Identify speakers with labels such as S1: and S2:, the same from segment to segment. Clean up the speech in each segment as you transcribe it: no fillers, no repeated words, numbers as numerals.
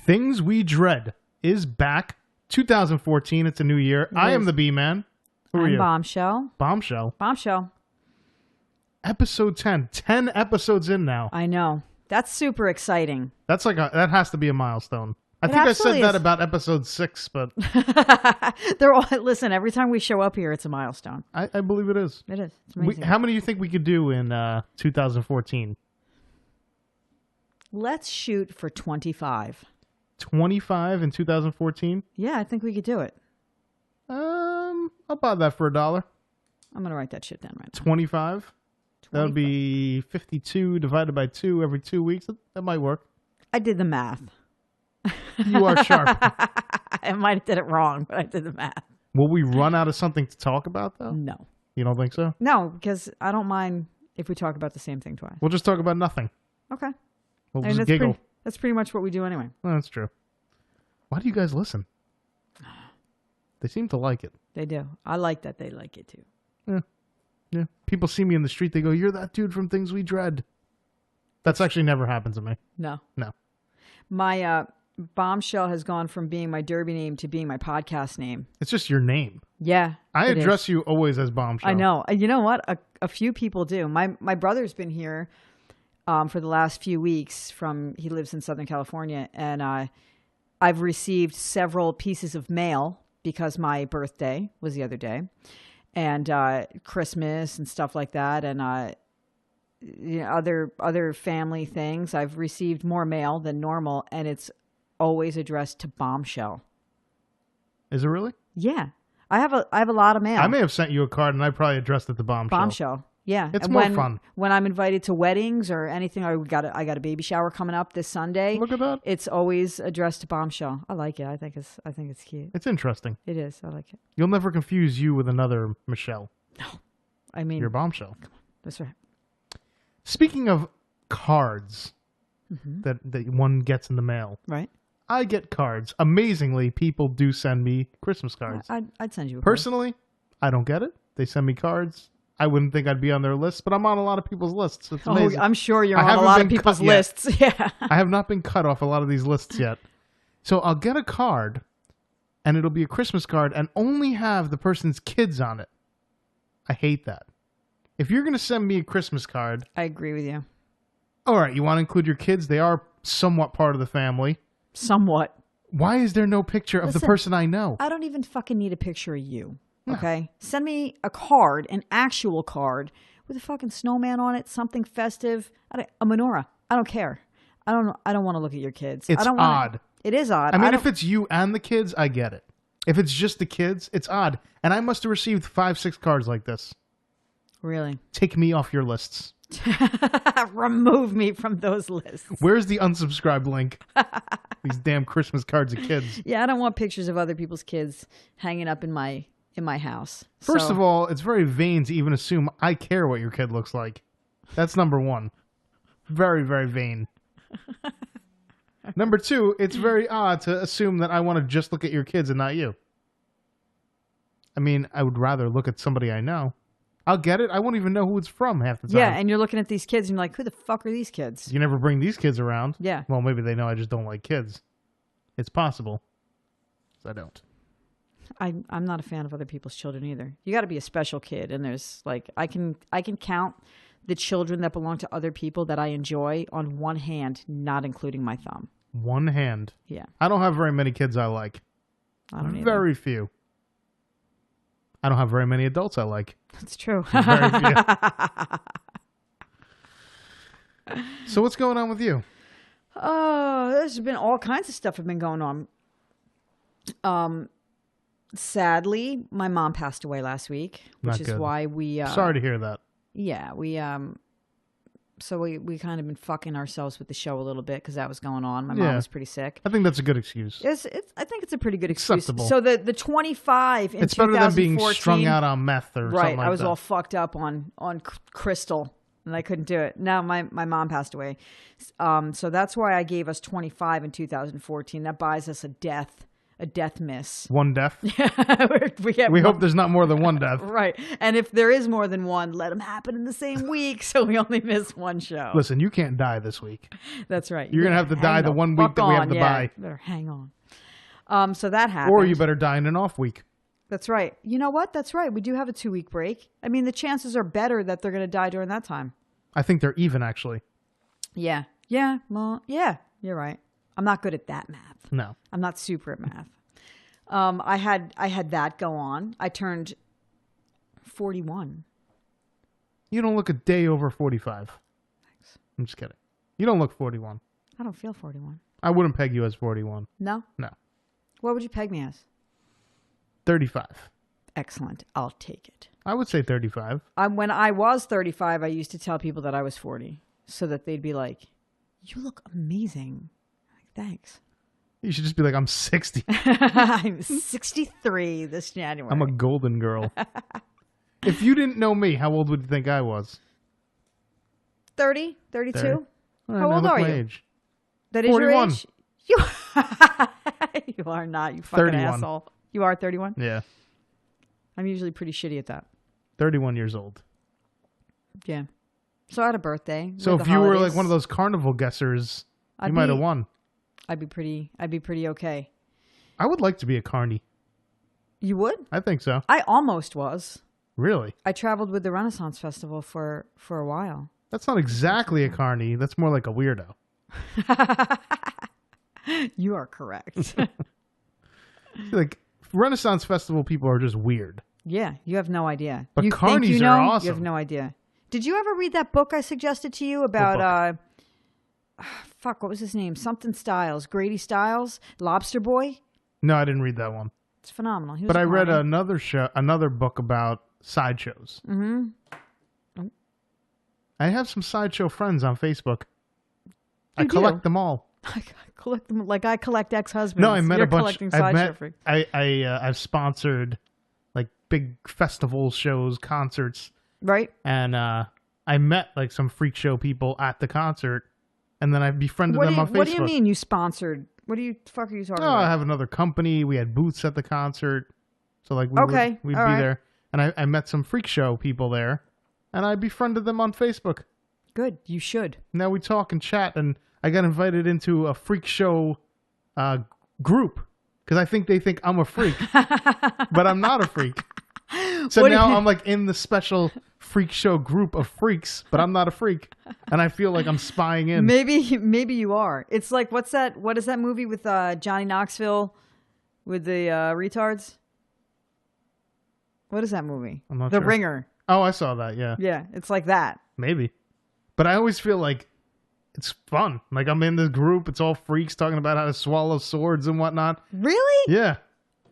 S1: Things We Dread is back. 2014. It's a new year. I am the B-Man. Who are you?
S2: Bom'Chelle.
S1: Bom'Chelle.
S2: Bom'Chelle.
S1: Episode 10. 10 episodos in now.
S2: I know. That's super exciting.
S1: That's like that has to be a milestone. I think I said that about episode 6, but
S2: they're all listen. Every time we show up here, it's a milestone.
S1: I believe it is.
S2: It is. It's amazing.
S1: How many do you think we could do in 2014?
S2: Let's shoot for 25.
S1: 25 in 2014?
S2: Yeah, I think we could do it.
S1: I'll buy that for $1.
S2: I'm gonna write that shit down right now.
S1: 25. That would be 52 divided by 2 every 2 weeks. That might work.
S2: I did the math.
S1: You are sharp.
S2: I might have did it wrong, but I did the math.
S1: Will we run out of something to talk about, though?
S2: No.
S1: You don't think so?
S2: No, because I don't mind if we talk about the same thing twice.
S1: We'll just talk about nothing.
S2: Okay.
S1: We'll just giggle.
S2: That's pretty much what we do anyway.
S1: Well, that's true. Why do you guys listen? They seem to like it.
S2: They do. I like that they like it, too.
S1: Yeah. People see me in the street. They go, "You're that dude from Things We Dread." That's actually never happened to me.
S2: No.
S1: My
S2: Bom'Chelle has gone from being my derby name to being my podcast name.
S1: It's just your name.
S2: Yeah.
S1: I address you always as Bom'Chelle.
S2: I know. You know what? A few people do. My brother's been here for the last few weeks. He lives in Southern California, and I've received several pieces of mail because my birthday was the other day, and Christmas and stuff like that, and other family things. I've received more mail than normal, and it's always addressed to Bom'Chelle.
S1: Is it really?
S2: Yeah, I have a lot of mail.
S1: I may have sent you a card, and I probably addressed it to Bom'Chelle.
S2: Bom'Chelle. Yeah,
S1: it's more fun
S2: when I'm invited to weddings or anything. I got a baby shower coming up this Sunday.
S1: Look at that!
S2: It's always addressed to Bom'Chelle. I like it. I think it's cute.
S1: It's interesting.
S2: It is. I like it.
S1: You'll never confuse you with another Michelle.
S2: No, I mean
S1: you're Bom'Chelle.
S2: Come on, that's right.
S1: Speaking of cards that one gets in the mail,
S2: right?
S1: I get cards. Amazingly, people do send me Christmas cards.
S2: I'd send you a
S1: Personally, I don't get it. They send me cards. I wouldn't think I'd be on their list, but I'm on a lot of people's lists. It's amazing.
S2: I'm sure you're on a lot of people's lists. Yeah.
S1: I have not been cut off a lot of these lists yet. So I'll get a card, and it'll be a Christmas card, and only have the person's kids on it. I hate that. If you're going to send me a Christmas card...
S2: I agree with you.
S1: All right, you want to include your kids? They are somewhat part of the family.
S2: Somewhat.
S1: Why is there no picture of the person I know?
S2: I don't even fucking need a picture of you. Okay? No. Send me a card, an actual card, with a fucking snowman on it, something festive, a menorah. I don't care. I don't want to look at your kids.
S1: It's odd.
S2: It is odd.
S1: I mean, if it's you and the kids, I get it. If it's just the kids, it's odd. And I must have received 5-6 cards like this.
S2: Really?
S1: Take me off your lists.
S2: Remove me from those lists.
S1: Where's the unsubscribe link? These damn Christmas cards of kids.
S2: Yeah, I don't want pictures of other people's kids hanging up in my house.
S1: First of all, it's very vain to even assume I care what your kid looks like. That's number one. Very, very vain. Number two, it's very odd to assume that I want to just look at your kids and not you. I mean, I would rather look at somebody I know. I'll get it. I won't even know who it's from half the time.
S2: Yeah, and you're looking at these kids and you're like, who the fuck are these kids?
S1: You never bring these kids around.
S2: Yeah.
S1: Well, maybe they know I just don't like kids. It's possible. I don't.
S2: I'm not a fan of other people's children either. You got to be a special kid, and there's like I can count the children that belong to other people that I enjoy on one hand, not including my thumb.
S1: One hand.
S2: Yeah.
S1: I don't have very many kids I like.
S2: I don't either.
S1: Very few. I don't have very many adults I like.
S2: That's true.
S1: Very few. So what's going on with you?
S2: There's been all kinds of stuff have been going on. Sadly, my mom passed away last week, which is why we...
S1: Sorry to hear that.
S2: Yeah, so we kind of been fucking ourselves with the show a little bit because that was going on. My mom was pretty sick.
S1: I think that's a good excuse.
S2: I think it's a pretty good excuse.
S1: Acceptable.
S2: So the 25 in 2014...
S1: It's better than being strung out on meth or something like that.
S2: Right, I was all fucked up on crystal, and I couldn't do it. Now my mom passed away. So that's why I gave us 25 in 2014. That buys us a death a death miss.
S1: One death.
S2: we
S1: We hope there's not more than one death.
S2: Right. And if there is more than one, let them happen in the same week, so we only miss one show.
S1: Listen, you can't die this week.
S2: That's right.
S1: You're going to have to die the 1 week that we have to buy.
S2: Better hang on. So that happened.
S1: Or you better die in an off week.
S2: That's right. You know what? That's right. We do have a 2-week break. I mean, the chances are better that they're going to die during that time.
S1: I think they're even, actually.
S2: Yeah. Yeah. Well, yeah. You're right. I'm not good at that math.
S1: No.
S2: I'm not super at math. I had that go on. I turned 41.
S1: You don't look a day over 45.
S2: Thanks.
S1: I'm just kidding. You don't look 41.
S2: I don't feel 41.
S1: I wouldn't peg you as 41.
S2: No?
S1: No.
S2: What would you peg me as?
S1: 35.
S2: Excellent. I'll take it.
S1: I would say 35.
S2: When I was 35, I used to tell people that I was 40 so that they'd be like, you look amazing. Like, thanks.
S1: You should just be like, I'm 60.
S2: I'm 63 this January.
S1: I'm a golden girl. If you didn't know me, how old would you think I was?
S2: 30, 32.
S1: 30.
S2: How old are you?
S1: Age.
S2: That is
S1: 41.
S2: your age? You are not, you fucking
S1: 31.
S2: asshole. You are 31?
S1: Yeah.
S2: I'm usually pretty shitty at that.
S1: 31 years old.
S2: Yeah. So I had a birthday.
S1: So if you were like one of those carnival guessers, you might have won.
S2: I'd be pretty okay.
S1: I would like to be a carny.
S2: You would?
S1: I think so.
S2: I almost was.
S1: Really?
S2: I traveled with the Renaissance Festival for a while.
S1: That's not exactly a carny. That's more like a weirdo.
S2: You are correct.
S1: Like, Renaissance Festival people are just weird.
S2: Yeah, you have no idea.
S1: But
S2: you
S1: carnies
S2: think you know,
S1: are awesome.
S2: You have no idea. Did you ever read that book I suggested to you about, what was his name? Something Styles. Grady Styles? Lobster Boy?
S1: No, I didn't read that one.
S2: It's phenomenal. He was
S1: But
S2: a
S1: I read
S2: carny.
S1: another book about sideshows.
S2: Mm-hmm.
S1: I have some sideshow friends on Facebook. I
S2: You
S1: collect
S2: do?
S1: them all.
S2: I collect them like I collect ex-husbands.
S1: No, I met
S2: You're
S1: a bunch.
S2: collecting sideshow freaks.
S1: I've sponsored like big festival shows, concerts,
S2: Right?
S1: and I met like some freak show people at the concert, and then I befriended them on Facebook.
S2: What do you mean you sponsored? What the fuck are you talking
S1: Oh,
S2: about?
S1: I have another company. We had booths at the concert, so like we'd be
S2: all right.
S1: there, and I met some freak show people there, and I befriended them on Facebook.
S2: Good. You should.
S1: Now we talk and chat, and I got invited into a freak show group because I think they think I'm a freak, but I'm not a freak. So now I'm like in the special freak show group of freaks, but I'm not a freak, and I feel like I'm spying in.
S2: Maybe you are. It's like what is that movie with Johnny Knoxville with the retards? What is that movie?
S1: I'm not
S2: The
S1: sure.
S2: Ringer.
S1: Oh, I saw that. Yeah,
S2: Yeah, it's like that.
S1: maybe. But I always feel like it's fun. Like I'm in this group. It's all freaks talking about how to swallow swords and whatnot.
S2: Really?
S1: Yeah.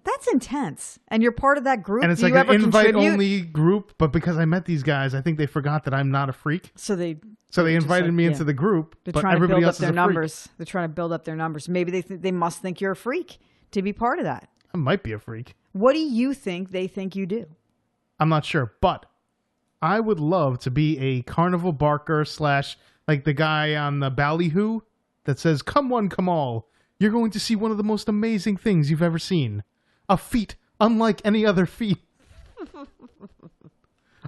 S2: That's intense. And you're part of that group?
S1: And it's
S2: Do
S1: like
S2: you
S1: an
S2: ever contribute?
S1: invite-only group, but because I met these guys, I think they forgot that I'm not a freak.
S2: So they
S1: invited
S2: like,
S1: me
S2: yeah.
S1: into the group,
S2: They're
S1: but
S2: trying to
S1: everybody
S2: build up
S1: else is
S2: their
S1: a freak.
S2: numbers. They're trying to build up their numbers. Maybe they must think you're a freak to be part of that.
S1: I might be a freak.
S2: What do you think they think you do?
S1: I'm not sure, but I would love to be a carnival barker / like the guy on the ballyhoo that says, "Come one, come all. You're going to see one of the most amazing things you've ever seen. A feat unlike any other feat.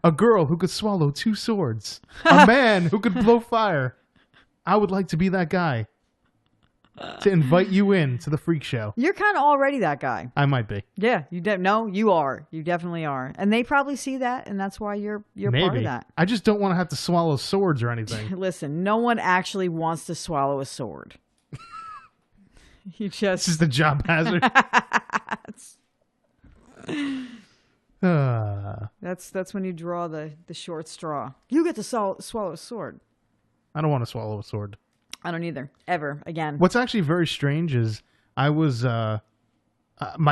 S1: A girl who could swallow 2 swords. A man who could blow fire." I would like to be that guy to invite you in to the freak show.
S2: You're kind of already that guy.
S1: I might be.
S2: Yeah, no, you are. You definitely are. And they probably see that, and that's why you're
S1: Maybe.
S2: part of that.
S1: I just don't want to have to swallow swords or anything.
S2: Listen, no one actually wants to swallow a sword. You
S1: It's
S2: just
S1: just a job hazard.
S2: that's when you draw the short straw. You get to swallow a sword.
S1: I don't want to swallow a sword.
S2: I don't either. Ever again.
S1: What's actually very strange is I was my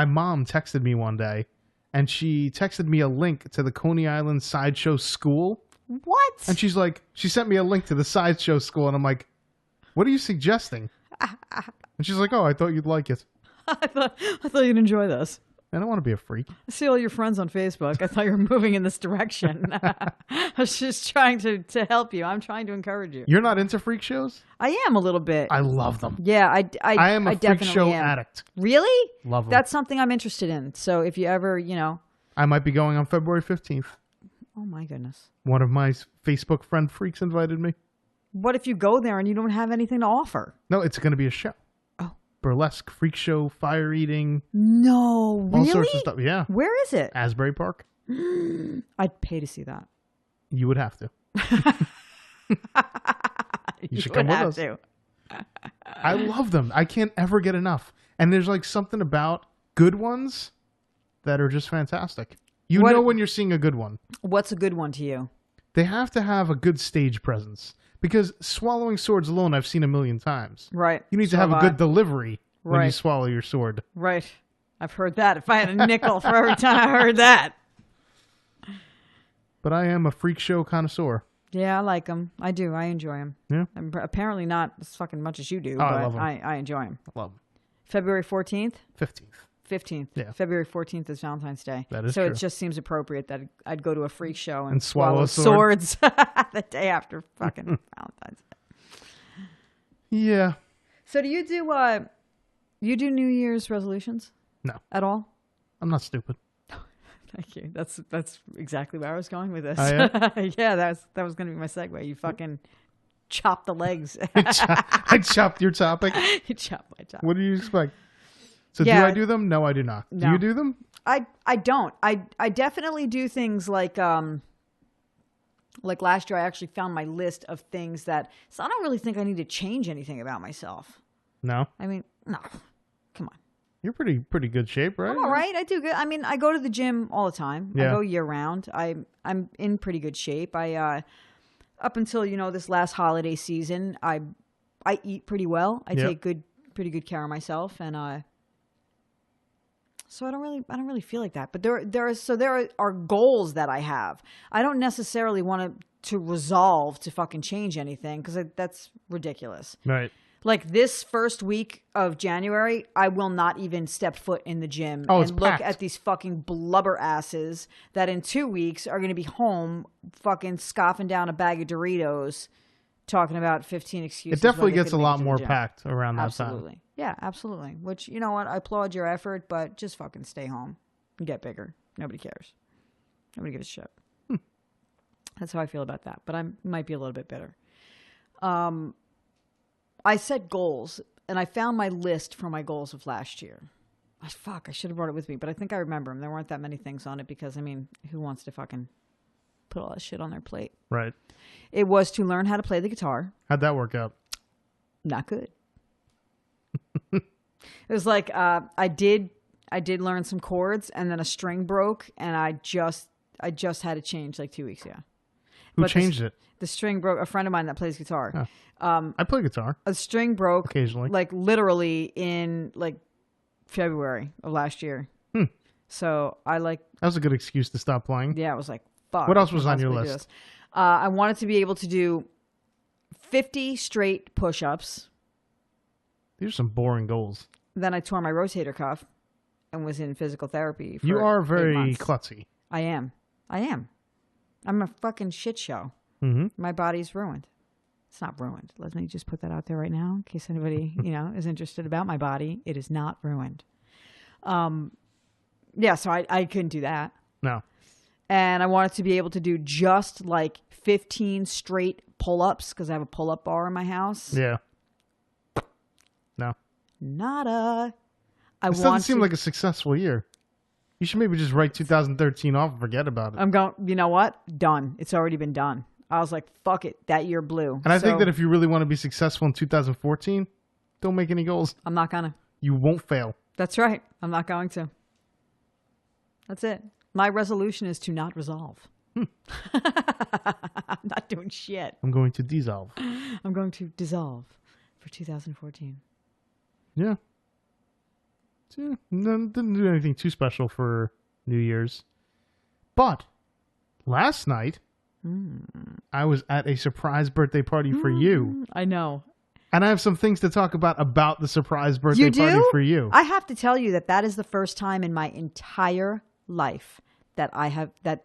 S1: mom texted me one day, and she texted me a link to the Coney Island Sideshow School.
S2: What?
S1: And she sent me a link to the Sideshow School, and I'm like, what are you suggesting? And she's like, oh, I thought you'd like it.
S2: I thought you'd enjoy this.
S1: I don't want to be a freak.
S2: I see all your friends on Facebook. I thought you were moving in this direction. I was just trying to help you. I'm trying to encourage you.
S1: You're not into freak shows?
S2: I am a little bit.
S1: I love them.
S2: Yeah,
S1: I am a freak
S2: definitely
S1: show
S2: am.
S1: addict.
S2: Really?
S1: Love them.
S2: That's something I'm interested in. So if you ever,
S1: I might be going on February 15th.
S2: oh my goodness.
S1: One of my Facebook friend freaks invited me.
S2: What if you go there and you don't have anything to offer?
S1: No, it's going to be a show.
S2: Oh.
S1: Burlesque, freak show, fire eating.
S2: No,
S1: All
S2: really?
S1: sorts of stuff. Yeah.
S2: Where is it?
S1: Asbury Park.
S2: I'd pay to see that.
S1: You would have to. You should come with us.
S2: To.
S1: I love them. I can't ever get enough. And there's like something about good ones that are just fantastic. You know when you're seeing a good one.
S2: What's a good one to you?
S1: They have to have a good stage presence. Because swallowing swords alone, I've seen a million times.
S2: Right.
S1: You need to have a good delivery when you
S2: Right.
S1: swallow your sword.
S2: Right. I've heard that. If I had a nickel for every time I heard that.
S1: But I am a freak show connoisseur.
S2: Yeah, I like them. I do. I enjoy them.
S1: Yeah.
S2: I'm apparently not as fucking much as you do,
S1: Oh,
S2: but
S1: I love 'em.
S2: I enjoy them.
S1: I love them.
S2: February 14th?
S1: 15th.
S2: 15th.
S1: Yeah.
S2: February 14th is Valentine's Day.
S1: That is
S2: so
S1: true.
S2: it just seems appropriate that I'd go to a freak show and
S1: And swallow a sword.
S2: swords the day after fucking Valentine's Day.
S1: Yeah.
S2: So do you do New Year's resolutions?
S1: No.
S2: At all?
S1: I'm not stupid.
S2: Thank you. That's exactly where I was going with this.
S1: Oh, yeah?
S2: Yeah, that was going to be my segue. You fucking chop the legs.
S1: I chopped your topic.
S2: You chop my top.
S1: What do you expect? So
S2: Yeah.
S1: do I do them? No, I do not. Do
S2: No.
S1: you do them?
S2: I don't. I definitely do things like last year I actually found my list of things that so I don't really think I need to change anything about myself.
S1: No.
S2: I mean, no. Come on.
S1: You're pretty good shape, right?
S2: I'm all right. I do good. I mean, I go to the gym all the time.
S1: Yeah.
S2: I go year round. I'm in pretty good shape. I up until this last holiday season, I eat pretty well. I
S1: Yep.
S2: take pretty good care of myself, and so I don't really feel like that. But there are goals that I have. I don't necessarily want to resolve to fucking change anything because that's ridiculous.
S1: Right.
S2: Like this first week of January, I will not even step foot in the gym
S1: Oh, it's
S2: and look
S1: packed.
S2: at these fucking blubber asses that in 2 weeks are going to be home fucking scoffing down a bag of Doritos talking about 15 excuses.
S1: It definitely
S2: why they
S1: gets a
S2: couldn't make it
S1: lot
S2: to the
S1: more
S2: gym.
S1: packed around that
S2: Absolutely.
S1: time.
S2: Yeah, absolutely. Which, you know what? I applaud your effort, but just fucking stay home and get bigger. Nobody cares. Nobody gives a shit. That's how I feel about that. But I might be a little bit bitter. I set goals, and I found my list for my goals of last year. I should have brought it with me, but I think I remember them. There weren't that many things on it because, I mean, who wants to fucking put all that shit on their plate?
S1: Right.
S2: It was to learn how to play the guitar.
S1: How'd that work out?
S2: Not good. It was like I did learn some chords, and then a string broke, and I just had to change like 2 weeks ago.
S1: Who
S2: But
S1: changed it?
S2: The string broke. A friend of mine that plays guitar.
S1: Oh. I play guitar
S2: A string broke
S1: occasionally.
S2: like literally in like February of last year. So I
S1: That was a good excuse to stop playing.
S2: I was like, fuck.
S1: What
S2: I
S1: else was
S2: can't
S1: on your
S2: possibly do
S1: list?
S2: this. I wanted to be able to do 50 straight push-ups.
S1: These are some boring goals.
S2: Then I tore my rotator cuff and was in physical therapy for
S1: You are
S2: 8
S1: very
S2: months.
S1: klutzy.
S2: I am. I'm a fucking shit show.
S1: Mm-hmm.
S2: My body's ruined. It's not ruined. Let me just put that out there right now in case anybody, is interested about my body. It is not ruined. Yeah, so I couldn't do that.
S1: No.
S2: And I wanted to be able to do just like 15 straight pull-ups because I have a pull-up bar in my house.
S1: Yeah. No.
S2: Nada.
S1: This doesn't seem like a successful year. You should maybe just write 2013 off and forget about it.
S2: I'm going, you know what? Done. It's already been done. I was like, fuck it. That year blew.
S1: And I think that if you really want to be successful in 2014, don't make any goals.
S2: I'm not going to.
S1: You won't fail.
S2: That's right. I'm not going to. That's it. My resolution is to not resolve. I'm not doing shit.
S1: I'm going to dissolve.
S2: I'm going to dissolve for 2014.
S1: Yeah. Didn't do anything too special for New Year's. But last night, I was at a surprise birthday party for you.
S2: I know.
S1: And I have some things to talk about the surprise birthday
S2: You do?
S1: party for you.
S2: I have to tell you that is the first time in my entire life that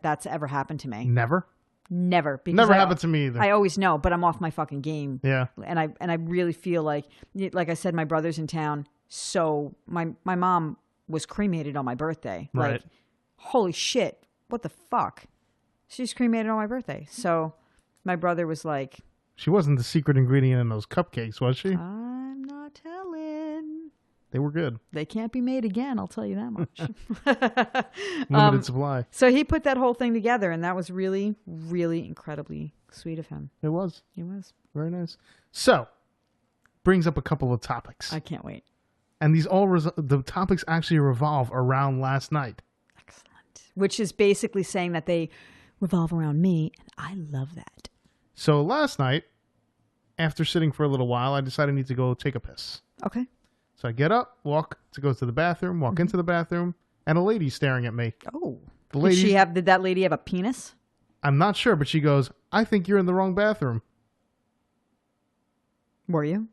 S2: that's ever happened to me.
S1: Never?
S2: Never. Because
S1: Never happened to me either.
S2: I always know, but I'm off my fucking game.
S1: Yeah.
S2: And I really feel like I said, my brother's in town. So my mom was cremated on my birthday.
S1: Right.
S2: Like, holy shit. What the fuck? She's cremated on my birthday. So my brother was like,
S1: She wasn't the secret ingredient in those cupcakes, was she?
S2: I'm not telling.
S1: They were good.
S2: They can't be made again, I'll tell you that much.
S1: Limited supply.
S2: So he put that whole thing together, and that was really, really incredibly sweet of him.
S1: It was.
S2: He was.
S1: Very nice. So, brings up a couple of topics.
S2: I can't wait.
S1: And these the topics actually revolve around last night.
S2: Excellent. Which is basically saying that they revolve around me, and I love that.
S1: So last night, after sitting for a little while, I decided I need to go take a piss.
S2: Okay.
S1: So I get up, go to the bathroom, walk into the bathroom, and a lady's staring at me.
S2: Oh.
S1: The lady,
S2: Did that lady have a penis?
S1: I'm not sure, but she goes, I think you're in the wrong bathroom.
S2: Were you?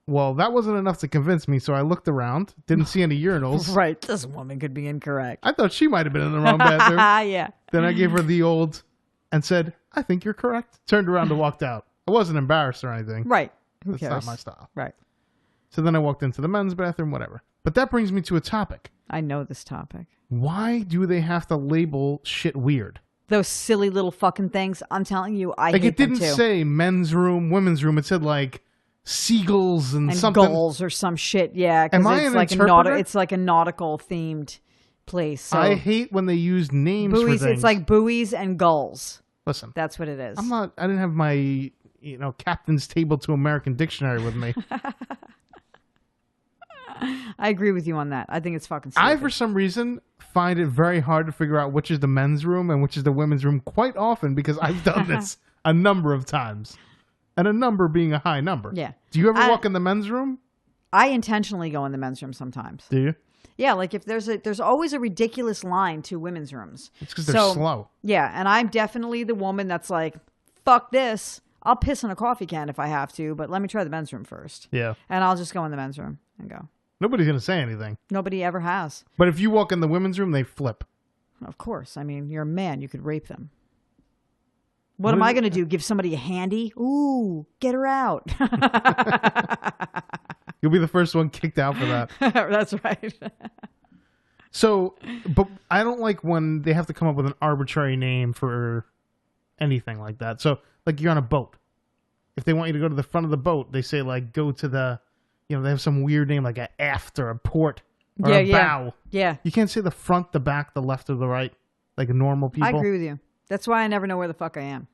S1: Well, that wasn't enough to convince me, so I looked around, didn't see any urinals.
S2: Right. This woman could be incorrect.
S1: I thought she might have been in the wrong bathroom.
S2: Yeah.
S1: Then I gave her the old and said, I think you're correct. Turned around and walked out. I wasn't embarrassed or anything.
S2: Right. Who
S1: That's
S2: cares?
S1: not my style.
S2: Right.
S1: So then I walked into the men's bathroom, whatever. But that brings me to a topic.
S2: I know this topic.
S1: Why do they have to label shit weird?
S2: Those silly little fucking things. I'm telling you, I
S1: Like,
S2: hate
S1: it didn't
S2: them too.
S1: say men's room, women's room. It said like seagulls and
S2: And
S1: something.
S2: gulls or some shit. Yeah. 'Cause
S1: Am I
S2: it's
S1: an
S2: like
S1: interpreter?
S2: it's like a nautical themed place. So
S1: I hate when they use names
S2: buoys.
S1: for things.
S2: It's like buoys and gulls.
S1: Listen,
S2: That's what it is.
S1: I didn't have my, Captain's Table to American Dictionary with me.
S2: I agree with you on that. I think it's fucking stupid.
S1: I, for some reason, find it very hard to figure out which is the men's room and which is the women's room quite often because I've done this a number of times. And a number being a high number.
S2: Yeah.
S1: Do you ever walk in the men's room?
S2: I intentionally go in the men's room sometimes.
S1: Do you?
S2: Yeah, like if there's always a ridiculous line to women's rooms.
S1: It's because they're slow.
S2: Yeah, and I'm definitely the woman that's like, fuck this. I'll piss in a coffee can if I have to, but let me try the men's room first.
S1: Yeah.
S2: And I'll just go in the men's room and go.
S1: Nobody's going to say anything.
S2: Nobody ever has.
S1: But if you walk in the women's room, they flip.
S2: Of course. I mean, you're a man. You could rape them. What am I going to do? Give somebody a handy? Ooh, get her out.
S1: You'll be the first one kicked out for that.
S2: That's right.
S1: So, but I don't like when they have to come up with an arbitrary name for anything like that. So, like you're on a boat. If they want you to go to the front of the boat, they say like go to the, they have some weird name like an aft or a port or a bow.
S2: Yeah.
S1: You can't say the front, the back, the left, or the right like normal people.
S2: I agree with you. That's why I never know where the fuck I am.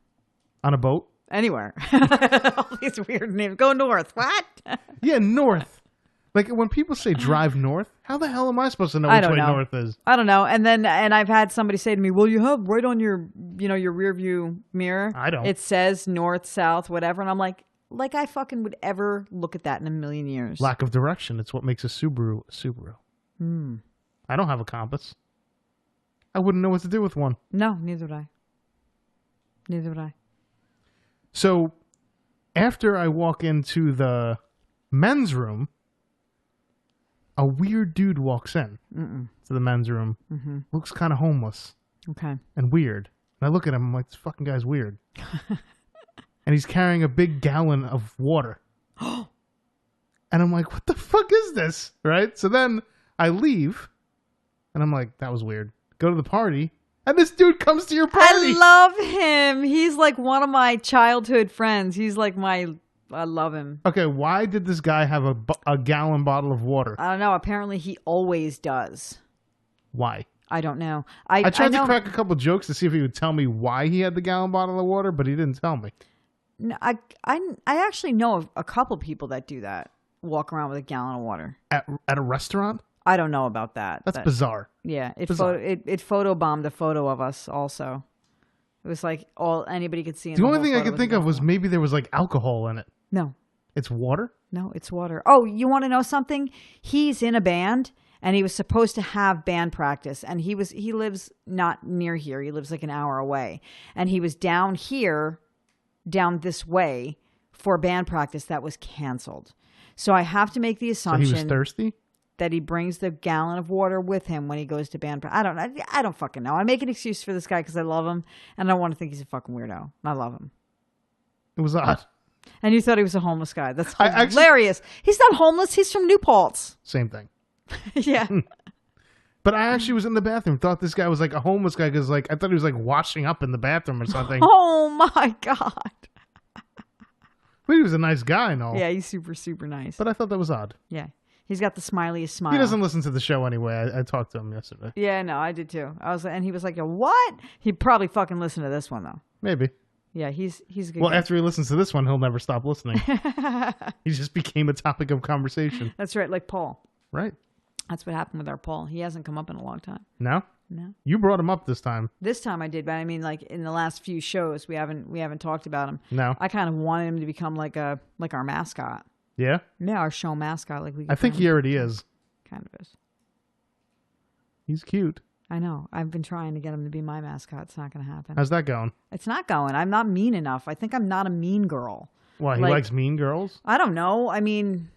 S1: On a boat?
S2: Anywhere. All these weird names. Go north. What?
S1: Yeah, north. Like when people say drive north, how the hell am I supposed to know which way north is?
S2: I don't know. And I've had somebody say to me, well, you have right on your, your rear view mirror.
S1: I don't.
S2: It says north, south, whatever. And I'm like I fucking would ever look at that in a million years.
S1: Lack of direction. It's what makes a Subaru a Subaru. I don't have a compass. I wouldn't know what to do with one.
S2: No, neither would I. Neither would I.
S1: So, after I walk into the men's room, a weird dude walks in to the men's room. Mm-hmm. Looks kind of homeless.
S2: Okay.
S1: And weird. And I look at him, I'm like, this fucking guy's weird. And he's carrying a big gallon of water. And I'm like, what the fuck is this? Right? So then I leave, and I'm like, that was weird. Go to the party. And this dude comes to your party.
S2: I love him. He's like one of my childhood friends. He's like I love him.
S1: Okay, why did this guy have a gallon bottle of water?
S2: I don't know. Apparently he always does.
S1: Why?
S2: I don't know.
S1: I tried to crack a couple jokes to see if he would tell me why he had the gallon bottle of water, but he didn't tell me.
S2: No, I actually know of a couple people that do that. Walk around with a gallon of water.
S1: At a restaurant?
S2: I don't know about that.
S1: That's bizarre.
S2: Yeah, it
S1: Bizarre.
S2: it photobombed a photo of us also. It was like all anybody could see.
S1: The only thing I could think of was maybe there was like alcohol in it.
S2: No.
S1: It's water?
S2: No, it's water. Oh, you want to know something? He's in a band and he was supposed to have band practice and he lives not near here. He lives like an hour away. And he was down here, down this way for band practice that was canceled. So I have to make the
S1: So he
S2: assumption
S1: was thirsty?
S2: that he brings the gallon of water with him when he goes to band practice. I don't fucking know. I make an excuse for this guy because I love him and I don't want to think he's a fucking weirdo. I love him.
S1: It was odd.
S2: And you thought he was a homeless guy. That's
S1: I
S2: hilarious. He's not homeless. He's from New Paltz.
S1: Same thing.
S2: Yeah.
S1: But I actually was in the bathroom. Thought this guy was like a homeless guy because like I thought he was like washing up in the bathroom or something.
S2: Oh my God.
S1: But he was a nice guy and all.
S2: Yeah, he's super, super nice.
S1: But I thought that was odd.
S2: Yeah. He's got the smiliest smile.
S1: He doesn't listen to the show anyway. I talked to him yesterday.
S2: Yeah, no, I did too. And he was like, what? He'd probably fucking listen to this one though.
S1: Maybe.
S2: Yeah, he's a good
S1: Well,
S2: guy.
S1: after he listens to this one, he'll never stop listening. He just became a topic of conversation.
S2: That's right, like Paul.
S1: Right.
S2: That's what happened with our Paul. He hasn't come up in a long time.
S1: No?
S2: No.
S1: You brought him up this time.
S2: This time I did, but I mean, like in the last few shows, we haven't talked about him.
S1: No.
S2: I kind of wanted him to become like our mascot.
S1: Yeah?
S2: Yeah, our show mascot. Like
S1: I think he already is.
S2: kind of is.
S1: He's cute.
S2: I know. I've been trying to get him to be my mascot. It's not going to happen.
S1: How's that going?
S2: It's not going. I'm not mean enough. I think I'm not a mean girl.
S1: Why, he
S2: Like-
S1: likes mean girls?
S2: I don't know. I mean,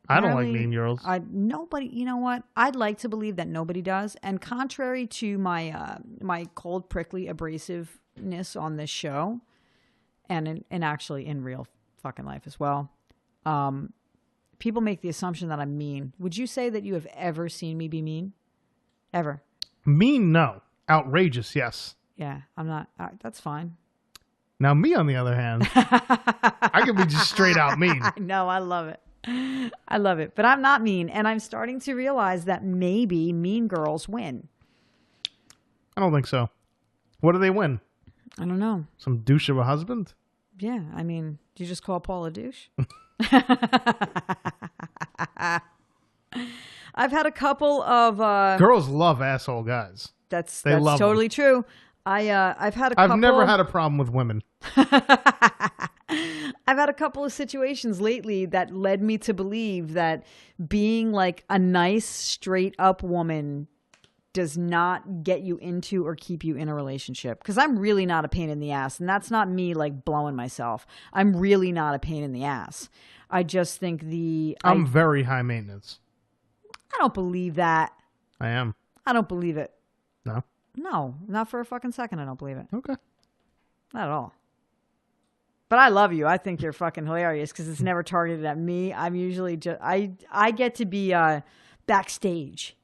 S1: I don't like
S2: apparently,
S1: mean girls.
S2: Nobody. You know what? I'd like to believe that nobody does. And contrary to my my cold, prickly abrasiveness on this show, and actually in real fucking life as well, people make the assumption that I'm mean. Would you say that you have ever seen me be mean? Ever?
S1: Mean, no. Outrageous, yes.
S2: Yeah, I'm not. That's fine.
S1: Now, me, on the other hand, I can be just straight out mean.
S2: No, I love it. I love it. But I'm not mean. And I'm starting to realize that maybe mean girls win.
S1: I don't think so. What do they win?
S2: I don't know.
S1: Some douche of a husband?
S2: Yeah, I mean, do you just call Paul a douche? I've had a couple of
S1: Girls love asshole guys.
S2: that's
S1: love
S2: totally true. I've had a couple
S1: I've never had a problem with women.
S2: I've had a couple of situations lately that led me to believe that being like a nice, straight up woman does not get you into or keep you in a relationship. Because I'm really not a pain in the ass. And that's not me like blowing myself. I'm really not a pain in the ass. I just think
S1: I'm very high maintenance.
S2: I don't believe that.
S1: I am.
S2: I don't believe it.
S1: No?
S2: No, not for a fucking second. I don't believe it.
S1: Okay.
S2: Not at all. But I love you. I think you're fucking hilarious because it's never targeted at me. I'm usually just I get to be backstage.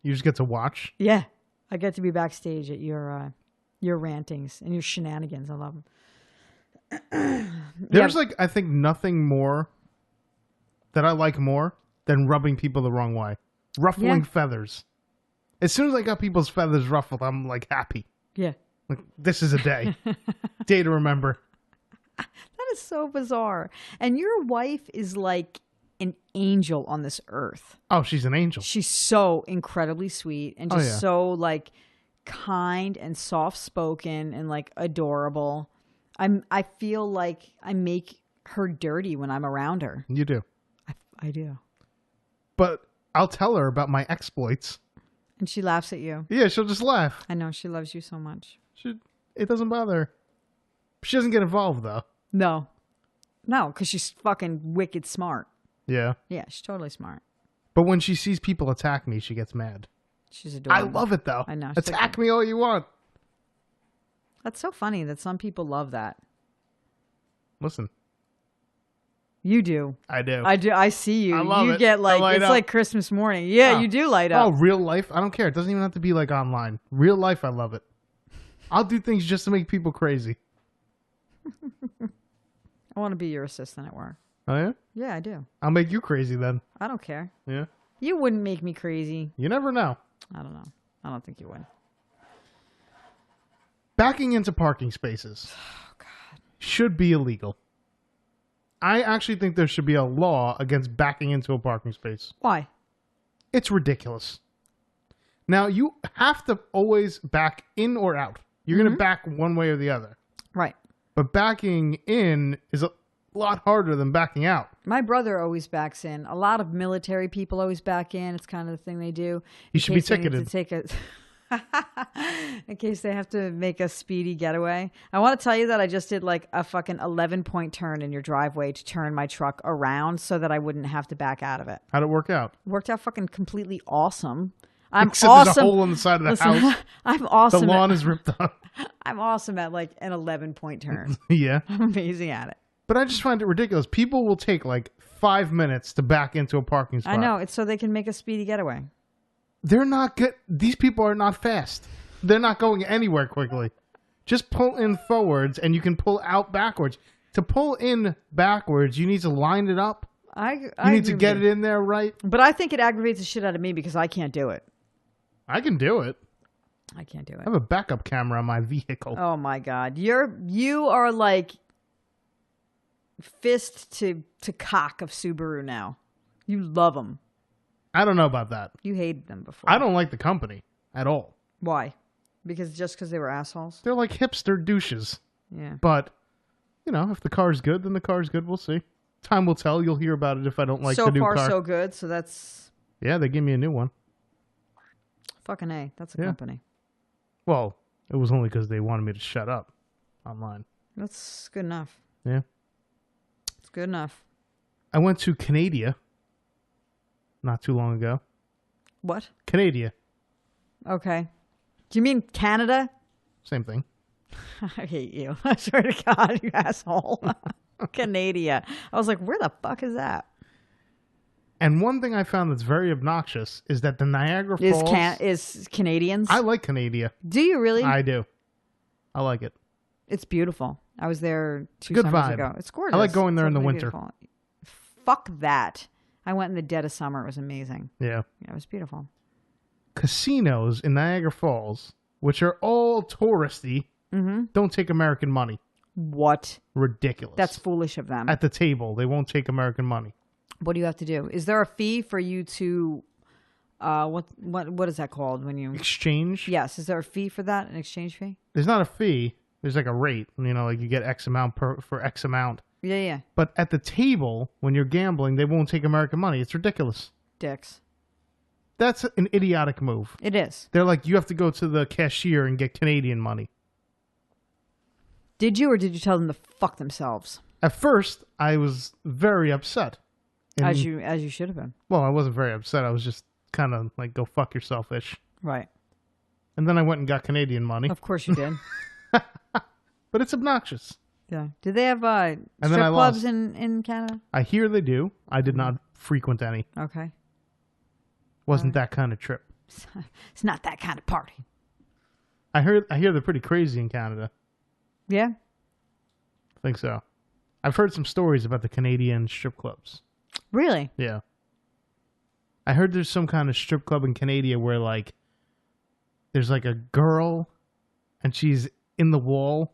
S1: You just get to watch?
S2: Yeah, I get to be backstage at your rantings and your shenanigans. I love them.
S1: There's like, I think nothing more that I like more than rubbing people the wrong way. Ruffling feathers. As soon as I got people's feathers ruffled, I'm like happy.
S2: Yeah.
S1: Like, this is a day. Day to remember.
S2: That is so bizarre. And your wife is like an angel on this earth.
S1: Oh, she's an angel.
S2: She's so incredibly sweet and just
S1: yeah.
S2: so like kind and soft spoken and like adorable. I feel like I make her dirty when I'm around her.
S1: You do.
S2: I do.
S1: But I'll tell her about my exploits.
S2: And she laughs at you.
S1: Yeah, she'll just laugh.
S2: I know she loves you so much.
S1: It doesn't bother her. She doesn't get involved, though.
S2: No, because she's fucking wicked smart.
S1: Yeah.
S2: Yeah, she's totally smart.
S1: But when she sees people attack me, she gets mad.
S2: She's adorable.
S1: I love it, though.
S2: I know.
S1: Attack me all you want.
S2: That's so funny that some people love that.
S1: Listen.
S2: You do.
S1: I do.
S2: I do. I see you.
S1: I love
S2: you
S1: it.
S2: get like,
S1: light
S2: it's
S1: up.
S2: like Christmas morning. Yeah,
S1: Oh.
S2: you do light
S1: Oh,
S2: up.
S1: real life? I don't care. It doesn't even have to be like online. Real life, I love it. I'll do things just to make people crazy.
S2: I want to be your assistant at work.
S1: Oh, yeah?
S2: Yeah, I do.
S1: I'll make you crazy then.
S2: I don't care.
S1: Yeah?
S2: You wouldn't make me crazy.
S1: You never know.
S2: I don't know. I don't think you would.
S1: Backing into parking spaces should be illegal. I actually think there should be a law against backing into a parking space.
S2: Why?
S1: It's ridiculous. Now, you have to always back in or out. You're going to back one way or the other.
S2: Right.
S1: But backing in is a lot harder than backing out.
S2: My brother always backs in. A lot of military people always back in. It's kind of the thing they do.
S1: You should be
S2: In case they need
S1: ticketed.
S2: to take a In case they have to make a speedy getaway. I want to tell you that I just did like a fucking 11-point turn in your driveway to turn my truck around so that I wouldn't have to back out of it.
S1: How'd it work out?
S2: Worked out fucking completely awesome. I'm
S1: Except
S2: awesome.
S1: there's a hole in the side of the
S2: Listen,
S1: house.
S2: I'm awesome.
S1: The lawn is ripped up.
S2: I'm awesome at like an 11-point turn.
S1: Yeah.
S2: I'm amazing at it.
S1: But I just find it ridiculous. People will take like 5 minutes to back into a parking spot.
S2: I know. It's so they can make a speedy getaway.
S1: They're not good. These people are not fast. They're not going anywhere quickly. Just pull in forwards and you can pull out backwards. To pull in backwards, you need to line it up.
S2: I
S1: You need to
S2: agree
S1: get
S2: with
S1: it
S2: you.
S1: in there right.
S2: But I think it aggravates the shit out of me because I can't do it.
S1: I can do it.
S2: I can't do it.
S1: I have a backup camera on my vehicle.
S2: Oh my god, you are like fist to cock of Subaru now. You love them.
S1: I don't know about that.
S2: You hated them before.
S1: I don't like the company at all.
S2: Why? Because they were assholes.
S1: They're like hipster douches.
S2: Yeah.
S1: But, you know, if the car's good, then the car's good. We'll see. Time will tell. You'll hear about it if I don't like
S2: So
S1: the new
S2: far,
S1: car.
S2: so good. So that's
S1: Yeah, they give me a new one.
S2: fucking A. That's a
S1: Yeah.
S2: company.
S1: Well, it was only because they wanted me to shut up online.
S2: That's good enough.
S1: Yeah.
S2: It's good enough.
S1: I went to Canada not too long ago.
S2: What?
S1: Canada.
S2: Okay. Do you mean Canada?
S1: Same thing.
S2: I hate you. I swear to God, you asshole. Canada. I was like, where the fuck is that?
S1: And one thing I found that's very obnoxious is that the Niagara Falls...
S2: Is Canadians?
S1: I like Canada.
S2: Do you really?
S1: I do. I like it.
S2: It's beautiful. I was there two
S1: Good
S2: summers
S1: vibe.
S2: ago. It's gorgeous.
S1: I like going there in the
S2: Totally
S1: winter.
S2: beautiful. Fuck that. I went in the dead of summer. It was amazing.
S1: Yeah.
S2: Yeah, it was beautiful.
S1: Casinos in Niagara Falls, which are all touristy, don't take American money.
S2: What?
S1: Ridiculous.
S2: That's foolish of them.
S1: At the table, they won't take American money.
S2: What do you have to do? Is there a fee for you to what is that called when you
S1: Exchange?
S2: Yes, is there a fee for that? An exchange fee?
S1: There's not a fee. There's like a rate. You know, like you get X amount for X amount.
S2: Yeah, yeah.
S1: But at the table, when you're gambling, they won't take American money. It's ridiculous.
S2: Dicks.
S1: That's an idiotic move.
S2: It is.
S1: They're like, you have to go to the cashier and get Canadian money.
S2: Did you or did you tell them to fuck themselves?
S1: At first, I was very upset. And,
S2: As you should have been.
S1: Well, I wasn't very upset. I was just kind of like, go fuck yourself-ish.
S2: Right.
S1: And then I went and got Canadian money.
S2: Of course you did.
S1: But it's obnoxious.
S2: Yeah. Do they have
S1: then
S2: strip
S1: I
S2: clubs
S1: lost.
S2: in Canada?
S1: I hear they do. I did not frequent any.
S2: Okay.
S1: Wasn't that kind of trip.
S2: It's not that kind of party.
S1: I hear they're pretty crazy in Canada.
S2: Yeah.
S1: I think so. I've heard some stories about the Canadian strip clubs.
S2: Really?
S1: Yeah. I heard there's some kind of strip club in Canada where like there's like a girl and she's in the wall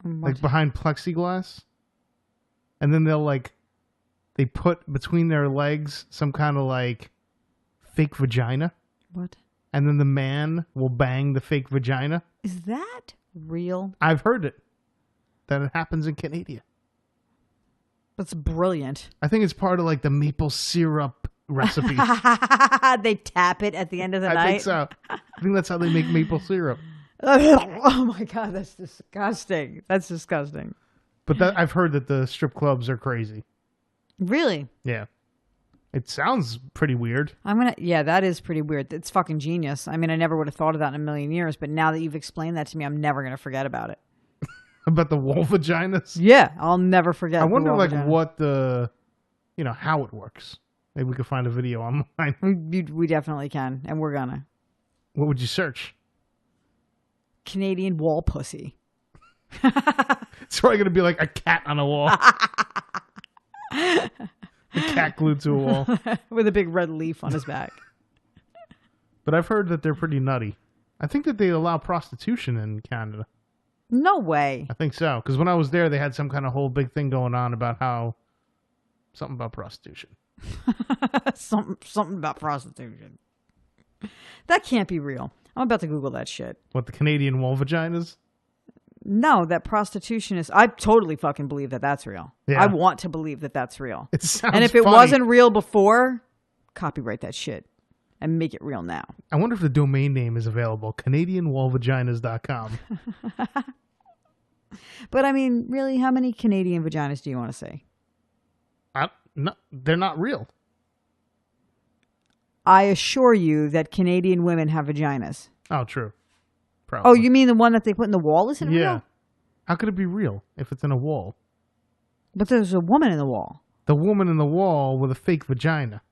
S1: like behind plexiglass. And then they put between their legs some kind of like fake vagina.
S2: What?
S1: And then the man will bang the fake vagina.
S2: Is that real?
S1: I've heard it. That it happens in Canada.
S2: That's brilliant.
S1: I think it's part of like the maple syrup recipe.
S2: They tap it at the end of the night.
S1: I think so. I think that's how they make maple syrup.
S2: Oh my God, that's disgusting. That's disgusting.
S1: But I've heard that the strip clubs are crazy.
S2: Really?
S1: Yeah. It sounds pretty weird.
S2: Yeah, that is pretty weird. It's fucking genius. I mean, I never would have thought of that in a million years, but now that you've explained that to me, I'm never going to forget about it.
S1: About the wall vaginas?
S2: Yeah, I'll never forget.
S1: I wonder like
S2: vagina.
S1: what how it works. Maybe we could find a video online.
S2: We definitely can, and we're gonna.
S1: What would you search?
S2: Canadian wall pussy.
S1: It's probably going to be like a cat on a wall. A cat glued to a wall.
S2: With a big red leaf on his back.
S1: But I've heard that they're pretty nutty. I think that they allow prostitution in Canada.
S2: No way.
S1: I think so. Because when I was there, they had some kind of whole big thing going on about something about prostitution.
S2: something about prostitution. That can't be real. I'm about to Google that shit.
S1: What, the Canadian wall vaginas?
S2: No, that prostitution is... I totally fucking believe that that's real.
S1: Yeah.
S2: I want to believe that that's real.
S1: It sounds
S2: And if it
S1: funny.
S2: wasn't real before, copyright that shit. and make it real now.
S1: I wonder if the domain name is available. CanadianWallVaginas.com.
S2: But I mean, really, how many Canadian vaginas do you want to say?
S1: No, they're not real.
S2: I assure you that Canadian women have vaginas.
S1: Oh, true. Probably.
S2: Oh, you mean the one that they put in the wall isn't real?
S1: How could it be real if it's in a wall?
S2: But there's a woman in the wall.
S1: The woman in the wall with a fake vagina.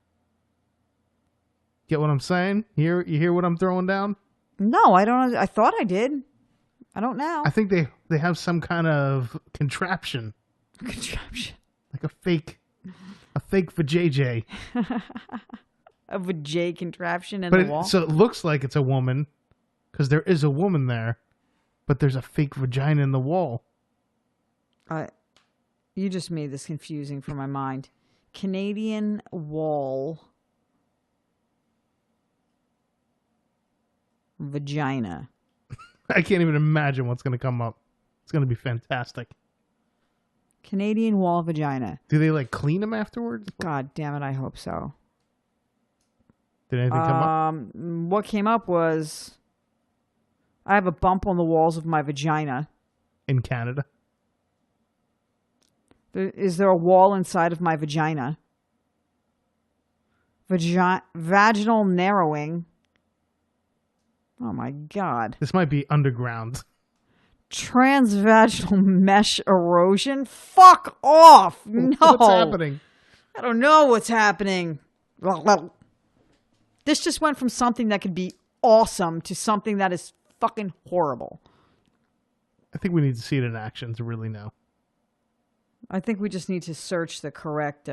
S1: Get what I'm saying? You hear what I'm throwing down?
S2: No, I don't. I thought I did. I don't now.
S1: I think they have some kind of contraption.
S2: Contraption.
S1: Like a fake vajayjay.
S2: A vajay contraption in
S1: But
S2: the wall?
S1: So it looks like it's a woman, because there is a woman there, but there's a fake vagina in the wall.
S2: You just made this confusing for my mind. Canadian wall vagina.
S1: I can't even imagine what's going to come up. It's going to be fantastic.
S2: Canadian wall vagina.
S1: Do they like clean them afterwards?
S2: God damn it, I hope so.
S1: Did anything come up?
S2: What came up was I have a bump on the walls of my vagina.
S1: In Canada?
S2: Is there a wall inside of my vagina? Vaginal narrowing. Oh my God.
S1: This might be underground.
S2: Transvaginal mesh erosion? Fuck off! No.
S1: What's happening?
S2: I don't know what's happening. This just went from something that could be awesome to something that is fucking horrible.
S1: I think we need to see it in action to really know.
S2: I think we just need to search the correct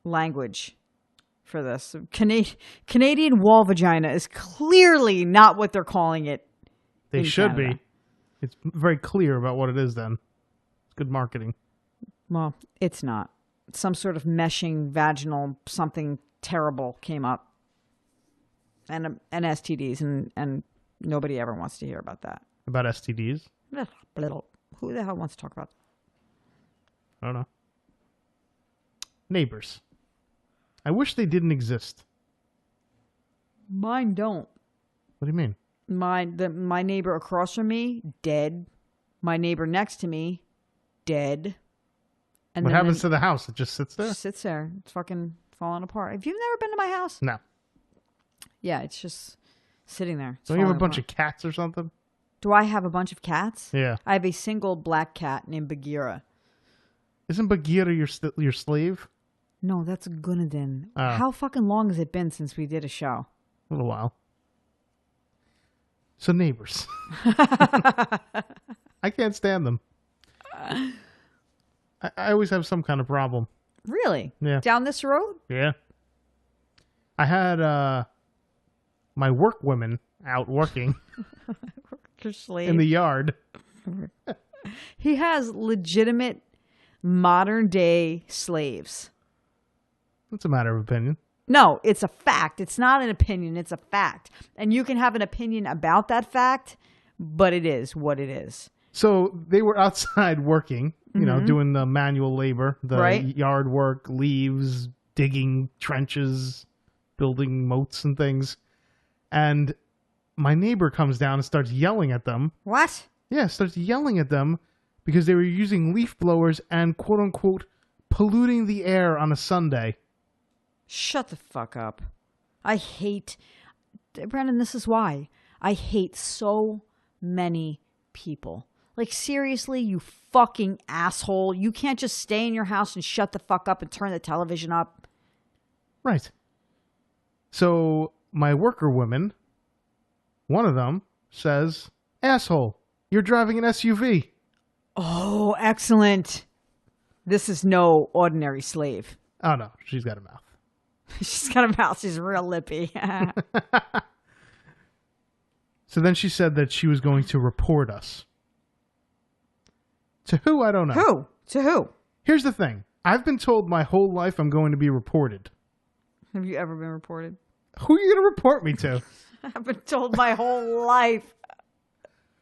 S2: language for this. Canadian wall vagina is clearly not what they're calling it.
S1: They should
S2: Canada.
S1: be. It's very clear about what it is then. It's good marketing.
S2: Well, it's not. Some sort of meshing vaginal something terrible came up. And STDs, and nobody ever wants to hear about that.
S1: About STDs?
S2: Who the hell wants to talk about that?
S1: I don't know. Neighbors. I wish they didn't exist.
S2: Mine don't.
S1: What do you mean?
S2: My neighbor across from me, dead. My neighbor next to me, dead. And
S1: What happens to the house? It just sits there?
S2: Just sits there. It's fucking falling apart. Have you never been to my house?
S1: No.
S2: Yeah, it's just sitting there. It's
S1: Don't you have a
S2: falling
S1: bunch
S2: apart.
S1: of cats or something?
S2: Do I have a bunch of cats?
S1: Yeah.
S2: I have a single black cat named Bagheera.
S1: Isn't Bagheera your slave?
S2: No, that's Gunadin.
S1: Oh.
S2: How fucking long has it been since we did a show?
S1: A little while. So neighbors. I can't stand them. I always have some kind of problem.
S2: Really?
S1: Yeah.
S2: Down this road?
S1: Yeah. I had my work women out working
S2: Your slave.
S1: in the yard.
S2: He has legitimate modern day slaves.
S1: It's a matter of opinion.
S2: No, it's a fact. It's not an opinion. It's a fact. And you can have an opinion about that fact, but it is what it is.
S1: So they were outside working, you know, doing the manual labor, the
S2: Right.
S1: yard work, leaves, digging trenches, building moats and things. And my neighbor comes down and starts yelling at them.
S2: What?
S1: Yeah, starts yelling at them because they were using leaf blowers and quote unquote polluting the air on a Sunday.
S2: Shut the fuck up. I hate... Brandon, this is why. I hate so many people. Like, seriously, you fucking asshole. You can't just stay in your house and shut the fuck up and turn the television up.
S1: Right. So my worker women, one of them says, "Asshole, you're driving an SUV."
S2: Oh, excellent. This is no ordinary slave.
S1: Oh no, she's got a mouth.
S2: She's got a mouth. She's real lippy.
S1: So then she said that she was going to report us. To who? I don't know.
S2: Who? To who?
S1: Here's the thing. I've been told my whole life I'm going to be reported.
S2: Have you ever been reported?
S1: Who are you going to report me to?
S2: I've been told my whole life.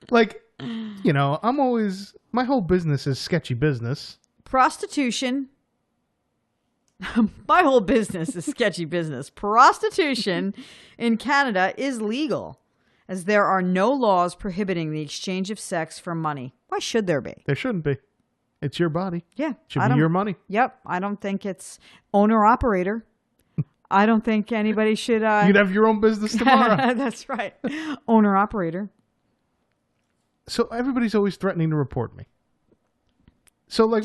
S1: Like, you know, my whole business is sketchy business.
S2: Prostitution. My whole business is sketchy business. Prostitution in Canada is legal, as there are no laws prohibiting the exchange of sex for money. Why should there be?
S1: There shouldn't be. It's your body.
S2: Yeah.
S1: Should be your money.
S2: Yep. I don't think it's owner-operator. I don't think anybody should...
S1: You'd have your own business tomorrow.
S2: That's right. Owner-operator.
S1: So everybody's always threatening to report me. So like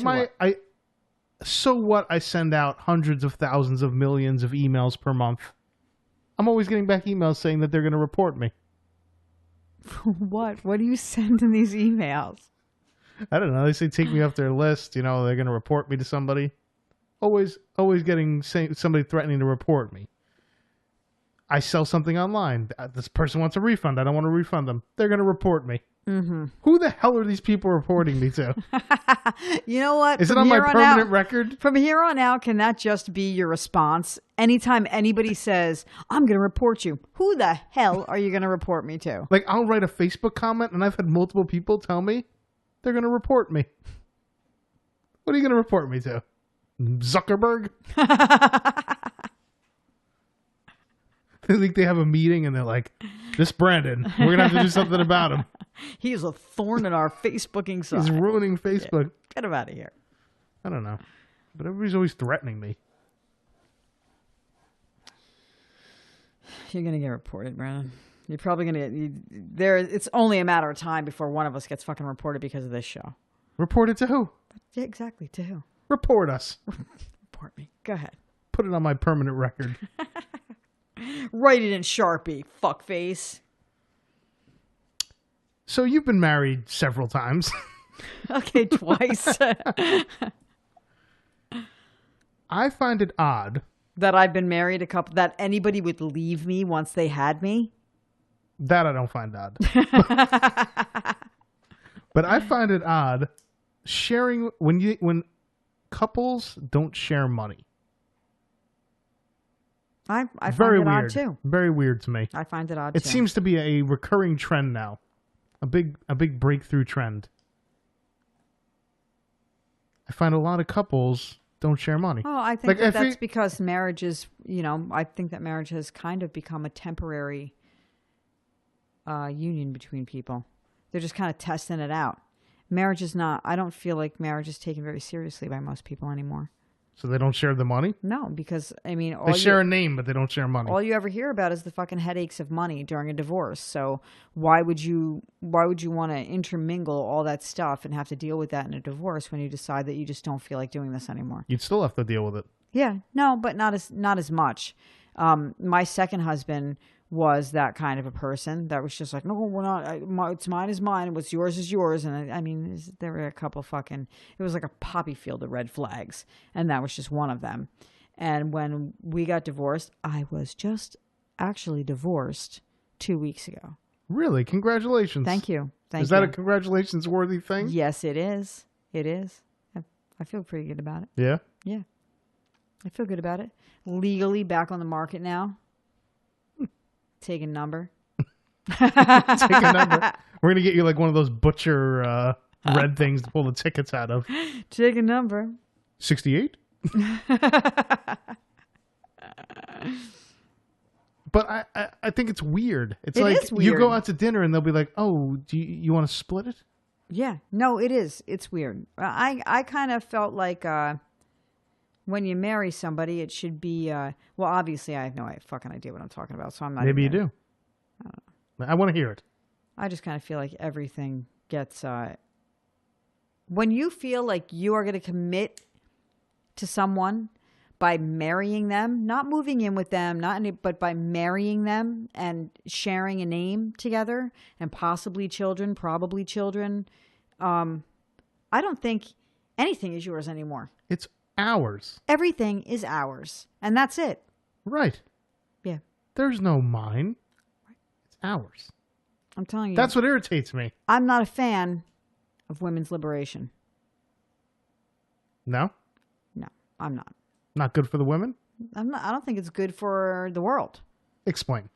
S1: so what? I send out hundreds of thousands of millions of emails per month. I'm always getting back emails saying that they're going to report me.
S2: What? What do you send in these emails?
S1: I don't know. They say take me off their list. You know, they're going to report me to somebody. Always getting somebody threatening to report me. I sell something online. This person wants a refund. I don't want to refund them. They're going to report me. Mm-hmm. Who the hell are these people reporting me to?
S2: You know what?
S1: Is it on my permanent record?
S2: From here on out, can that just be your response? Anytime anybody says, I'm going to report you, who the hell are you going to report me to?
S1: Like, I'll write a Facebook comment, and I've had multiple people tell me they're going to report me. What are you going to report me to? Zuckerberg? They think they have a meeting, and they're like, this Brandon, we're going to have to do something about him.
S2: He's a thorn in our Facebooking side.
S1: He's ruining Facebook.
S2: Yeah. Get him out of here.
S1: I don't know. But everybody's always threatening me.
S2: You're going to get reported, Brandon. You're probably going to get... It's only a matter of time before one of us gets fucking reported because of this show.
S1: Reported to who?
S2: Yeah, exactly. To who?
S1: Report us.
S2: Report me. Go ahead.
S1: Put it on my permanent record.
S2: Write it in Sharpie, fuckface.
S1: So you've been married several times.
S2: Okay, twice.
S1: I find it odd
S2: that I've been married that anybody would leave me once they had me.
S1: That I don't find odd. But I find it odd sharing when couples don't share money.
S2: I find
S1: Very
S2: it
S1: weird.
S2: odd too.
S1: Very weird to me.
S2: I find it odd
S1: It
S2: too.
S1: seems to be a recurring trend now. A big breakthrough trend. I find a lot of couples don't share money.
S2: Oh, I think that's because marriage is, I think that marriage has kind of become a temporary union between people. They're just kind of testing it out. Marriage is not, I don't feel like marriage is taken very seriously by most people anymore.
S1: So they don't share the money?
S2: No, because, they
S1: share a name, but they don't share money.
S2: All you ever hear about is the fucking headaches of money during a divorce. So why would you want to intermingle all that stuff and have to deal with that in a divorce when you decide that you just don't feel like doing this anymore?
S1: You'd still have to deal with it.
S2: Yeah, no, but not as much. My second husband was that kind of a person that was just like, no, we're not. It's mine is mine. What's yours is yours. And there were a couple it was like a poppy field of red flags, and that was just one of them. And when we got divorced, I was just actually divorced 2 weeks ago.
S1: Really? Congratulations.
S2: Thank you.
S1: Is that a congratulations worthy thing?
S2: Yes, it is. It is. I feel pretty good about it.
S1: Yeah?
S2: Yeah. I feel good about it. Legally back on the market now. Take a number.
S1: Take a number. We're going to get you like one of those butcher red things to pull the tickets out of.
S2: Take a number.
S1: 68? But I think it's weird. It is weird. You go out to dinner and they'll be like, oh, do you want to split it?
S2: Yeah. No, it is. It's weird. I kind of felt like when you marry somebody, it should be, well, obviously I have no fucking idea what I'm talking about, so I'm not.
S1: Maybe you do. I don't know. I want to hear it.
S2: I just kind of feel like everything gets, when you feel like you are going to commit to someone by marrying them, not moving in with them, but by marrying them and sharing a name together and possibly children, probably children, I don't think anything is yours anymore.
S1: It's ours.
S2: Everything is ours. And that's it.
S1: Right.
S2: Yeah.
S1: There's no mine. It's ours.
S2: I'm telling you.
S1: That's what irritates me.
S2: I'm not a fan of women's liberation.
S1: No?
S2: No, I'm not.
S1: Not good for the women?
S2: I don't think it's good for the world.
S1: Explain.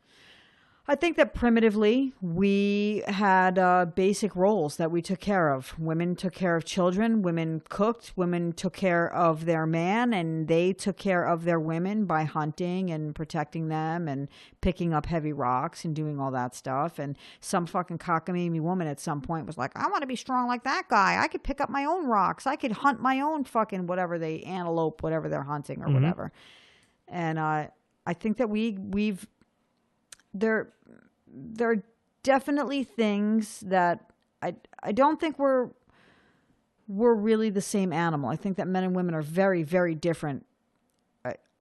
S2: I think that primitively we had basic roles that we took care of. Women took care of children. Women cooked. Women took care of their man, and they took care of their women by hunting and protecting them and picking up heavy rocks and doing all that stuff. And some fucking cockamamie woman at some point was like, I want to be strong like that guy. I could pick up my own rocks. I could hunt my own fucking whatever antelope, whatever they're hunting or whatever. And I think that we've there are definitely things that I don't think we're really the same animal. I think that men and women are very, very different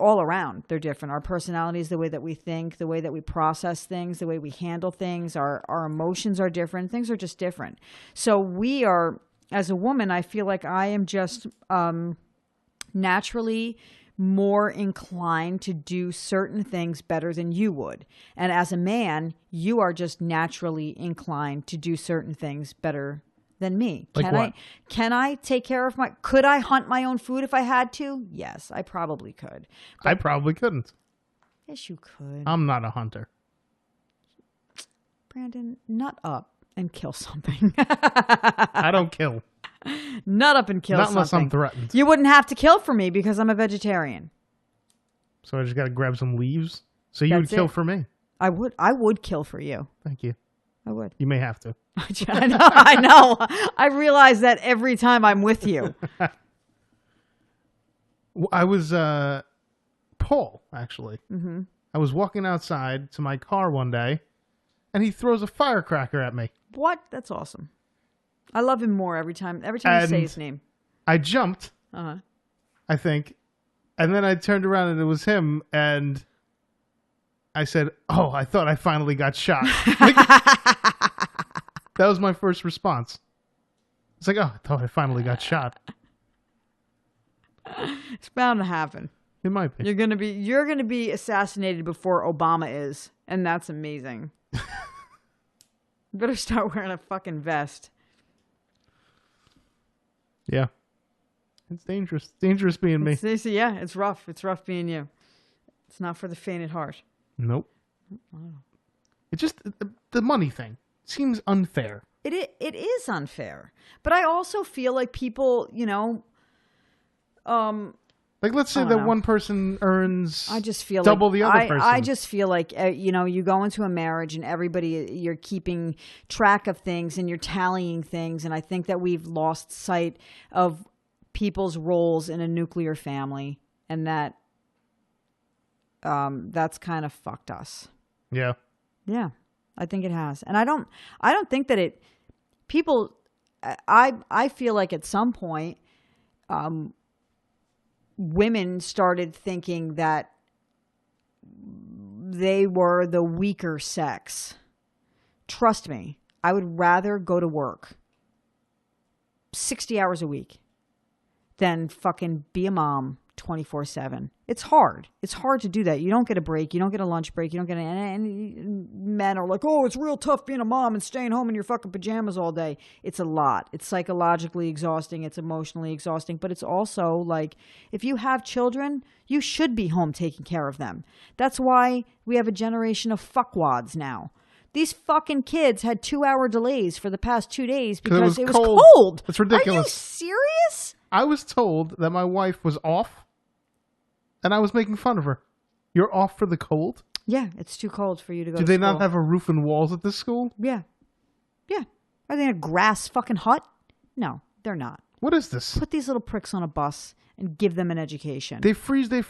S2: all around. They're different. Our personalities, the way that we think, the way that we process things, the way we handle things, our emotions are different. Things are just different. So we are, as a woman, I feel like I am just naturally more inclined to do certain things better than you would. And as a man, you are just naturally inclined to do certain things better than me.
S1: Like
S2: Can I take care of could I hunt my own food if I had to? Yes, I probably could. But,
S1: I probably couldn't.
S2: yes, you could.
S1: I'm not a hunter.
S2: Brandon, nut up and kill something.
S1: I don't kill.
S2: Nut up and kill
S1: Not
S2: something.
S1: unless I'm threatened.
S2: You wouldn't have to kill for me because I'm a vegetarian.
S1: So I just got to grab some leaves. So you would kill for me.
S2: I would kill for you.
S1: Thank you.
S2: I would.
S1: You may have to.
S2: I know. I realize that every time I'm with you.
S1: I was Paul, actually. Mm-hmm. I was walking outside to my car one day, and he throws a firecracker at me.
S2: What? That's awesome. I love him more every time you say his name.
S1: I jumped, I think, and then I turned around and it was him, and I said, oh, I thought I finally got shot. That was my first response. It's like, oh, I thought I finally got shot.
S2: It's bound to happen.
S1: It might be.
S2: You're gonna be assassinated before Obama is, and that's amazing. You better start wearing a fucking vest.
S1: Yeah. It's dangerous. It's dangerous being me.
S2: Yeah, it's rough. It's rough being you. It's not for the faint at heart.
S1: Nope. It just, the money thing seems unfair.
S2: It is unfair. But I also feel like people,
S1: like, let's say that one person earns
S2: I just feel
S1: double
S2: like,
S1: the other person.
S2: I just feel like, you go into a marriage and you're keeping track of things and you're tallying things. And I think that we've lost sight of people's roles in a nuclear family. And that that's kind of fucked us.
S1: Yeah.
S2: Yeah, I think it has. And I don't think that I feel like at some point, women started thinking that they were the weaker sex. Trust me, I would rather go to work 60 hours a week than fucking be a mom 24/7. It's hard. It's hard to do that. You don't get a break. You don't get a lunch break. You don't get and men are like, oh, it's real tough being a mom and staying home in your fucking pajamas all day. It's a lot. It's psychologically exhausting. It's emotionally exhausting. But it's also like, if you have children, you should be home taking care of them. That's why we have a generation of fuckwads now. These fucking kids had 2-hour delays for the past 2 days because it was cold.
S1: That's ridiculous.
S2: Are you serious?
S1: I was told that my wife was off, and I was making fun of her. You're off for the cold?
S2: Yeah, it's too cold for you to go to
S1: school. Do they
S2: not
S1: have a roof and walls at this school?
S2: Yeah. Yeah. Are they in a grass fucking hut? No, they're not.
S1: What is this?
S2: Put these little pricks on a bus and give them an education.
S1: They freeze. Then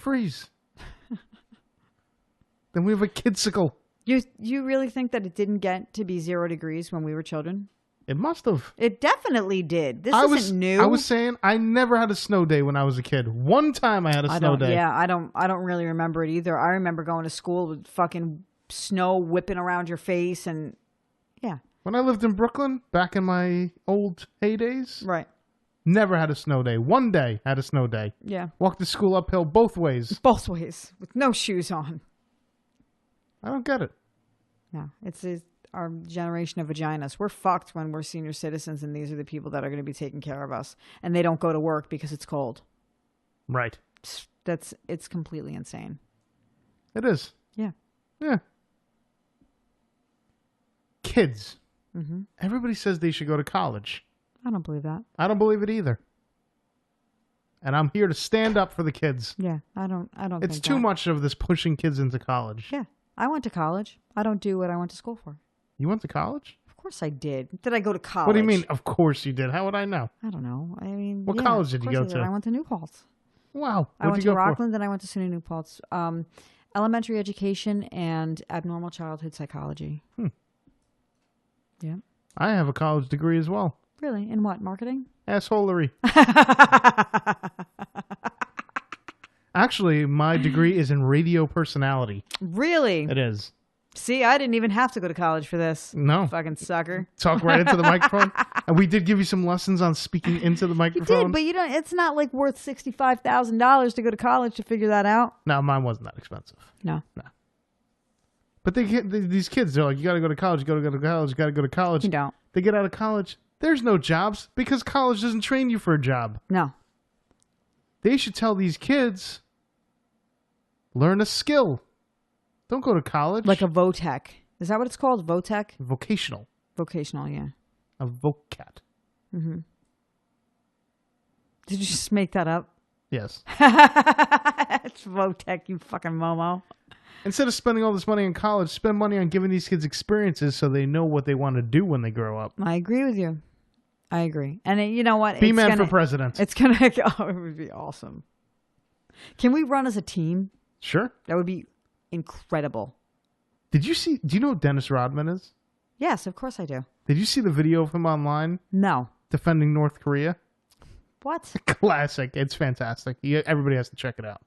S1: we have a kidsicle.
S2: You really think that it didn't get to be 0 degrees when we were children?
S1: It must have.
S2: It definitely did. This isn't new.
S1: I was saying I never had a snow day when I was a kid. One time I had a snow day.
S2: Yeah, I don't really remember it either. I remember going to school with fucking snow whipping around your face and yeah.
S1: When I lived in Brooklyn back in my old heydays,
S2: right.
S1: Never had a snow day. One day had a snow day.
S2: Yeah.
S1: Walked to school uphill both ways.
S2: Both ways with no shoes on.
S1: I don't get it.
S2: No, it's our generation of vaginas. We're fucked when we're senior citizens, and these are the people that are going to be taking care of us, and they don't go to work because it's cold.
S1: Right.
S2: It's completely insane.
S1: It is.
S2: Yeah.
S1: Yeah. kids.
S2: Mm-hmm.
S1: Everybody says they should go to college.
S2: I don't believe that.
S1: I don't believe it either. And I'm here to stand up for the kids.
S2: Yeah, I don't.
S1: It's
S2: think
S1: too
S2: that.
S1: much of this pushing kids into college.
S2: Yeah, I went to college. I don't do what I went to school for.
S1: You went to college?
S2: Of course I did. Did I go to college?
S1: What do you mean, of course you did? How would I know?
S2: I don't know. I mean,
S1: What
S2: yeah,
S1: college did
S2: of
S1: you
S2: course
S1: go
S2: I did.
S1: to?
S2: I went to New Paltz.
S1: Wow.
S2: I
S1: What'd
S2: went
S1: you
S2: to
S1: go for?
S2: Rockland, then I went to SUNY New Paltz. Elementary education and abnormal childhood psychology. Yeah.
S1: I have a college degree as well.
S2: Really? In what? Marketing?
S1: Assholery. Actually, my degree is in radio personality.
S2: Really?
S1: It is.
S2: See, I didn't even have to go to college for this.
S1: No.
S2: Fucking sucker.
S1: Talk right into the microphone. And we did give you some lessons on speaking into the
S2: You
S1: microphone.
S2: did, but you don't. It's not like worth $65,000 to go to college to figure that out.
S1: No, mine wasn't that expensive.
S2: No.
S1: But these kids, they're like, you got to go to college, you got to go to college, you got to go to college.
S2: You don't.
S1: They get out of college. There's no jobs because college doesn't train you for a job.
S2: No.
S1: They should tell these kids, learn a skill. Don't go to college.
S2: Like a VOTEC. Is that what it's called? VOTEC?
S1: Vocational.
S2: Vocational, yeah.
S1: A vocat.
S2: Mm-hmm. Did you just make that up?
S1: Yes.
S2: It's VOTEC, you fucking Momo.
S1: Instead of spending all this money on college, spend money on giving these kids experiences so they know what they want to do when they grow up.
S2: I agree with you. I agree. And you know what?
S1: Be man for president.
S2: It's going to... Oh, it would be awesome. Can we run as a team?
S1: Sure.
S2: That would be incredible.
S1: Do you know who Dennis Rodman is?
S2: Yes, of course I do.
S1: Did you see the video of him online
S2: No.
S1: defending North Korea?
S2: What?
S1: Classic. It's fantastic. Everybody has to check it out.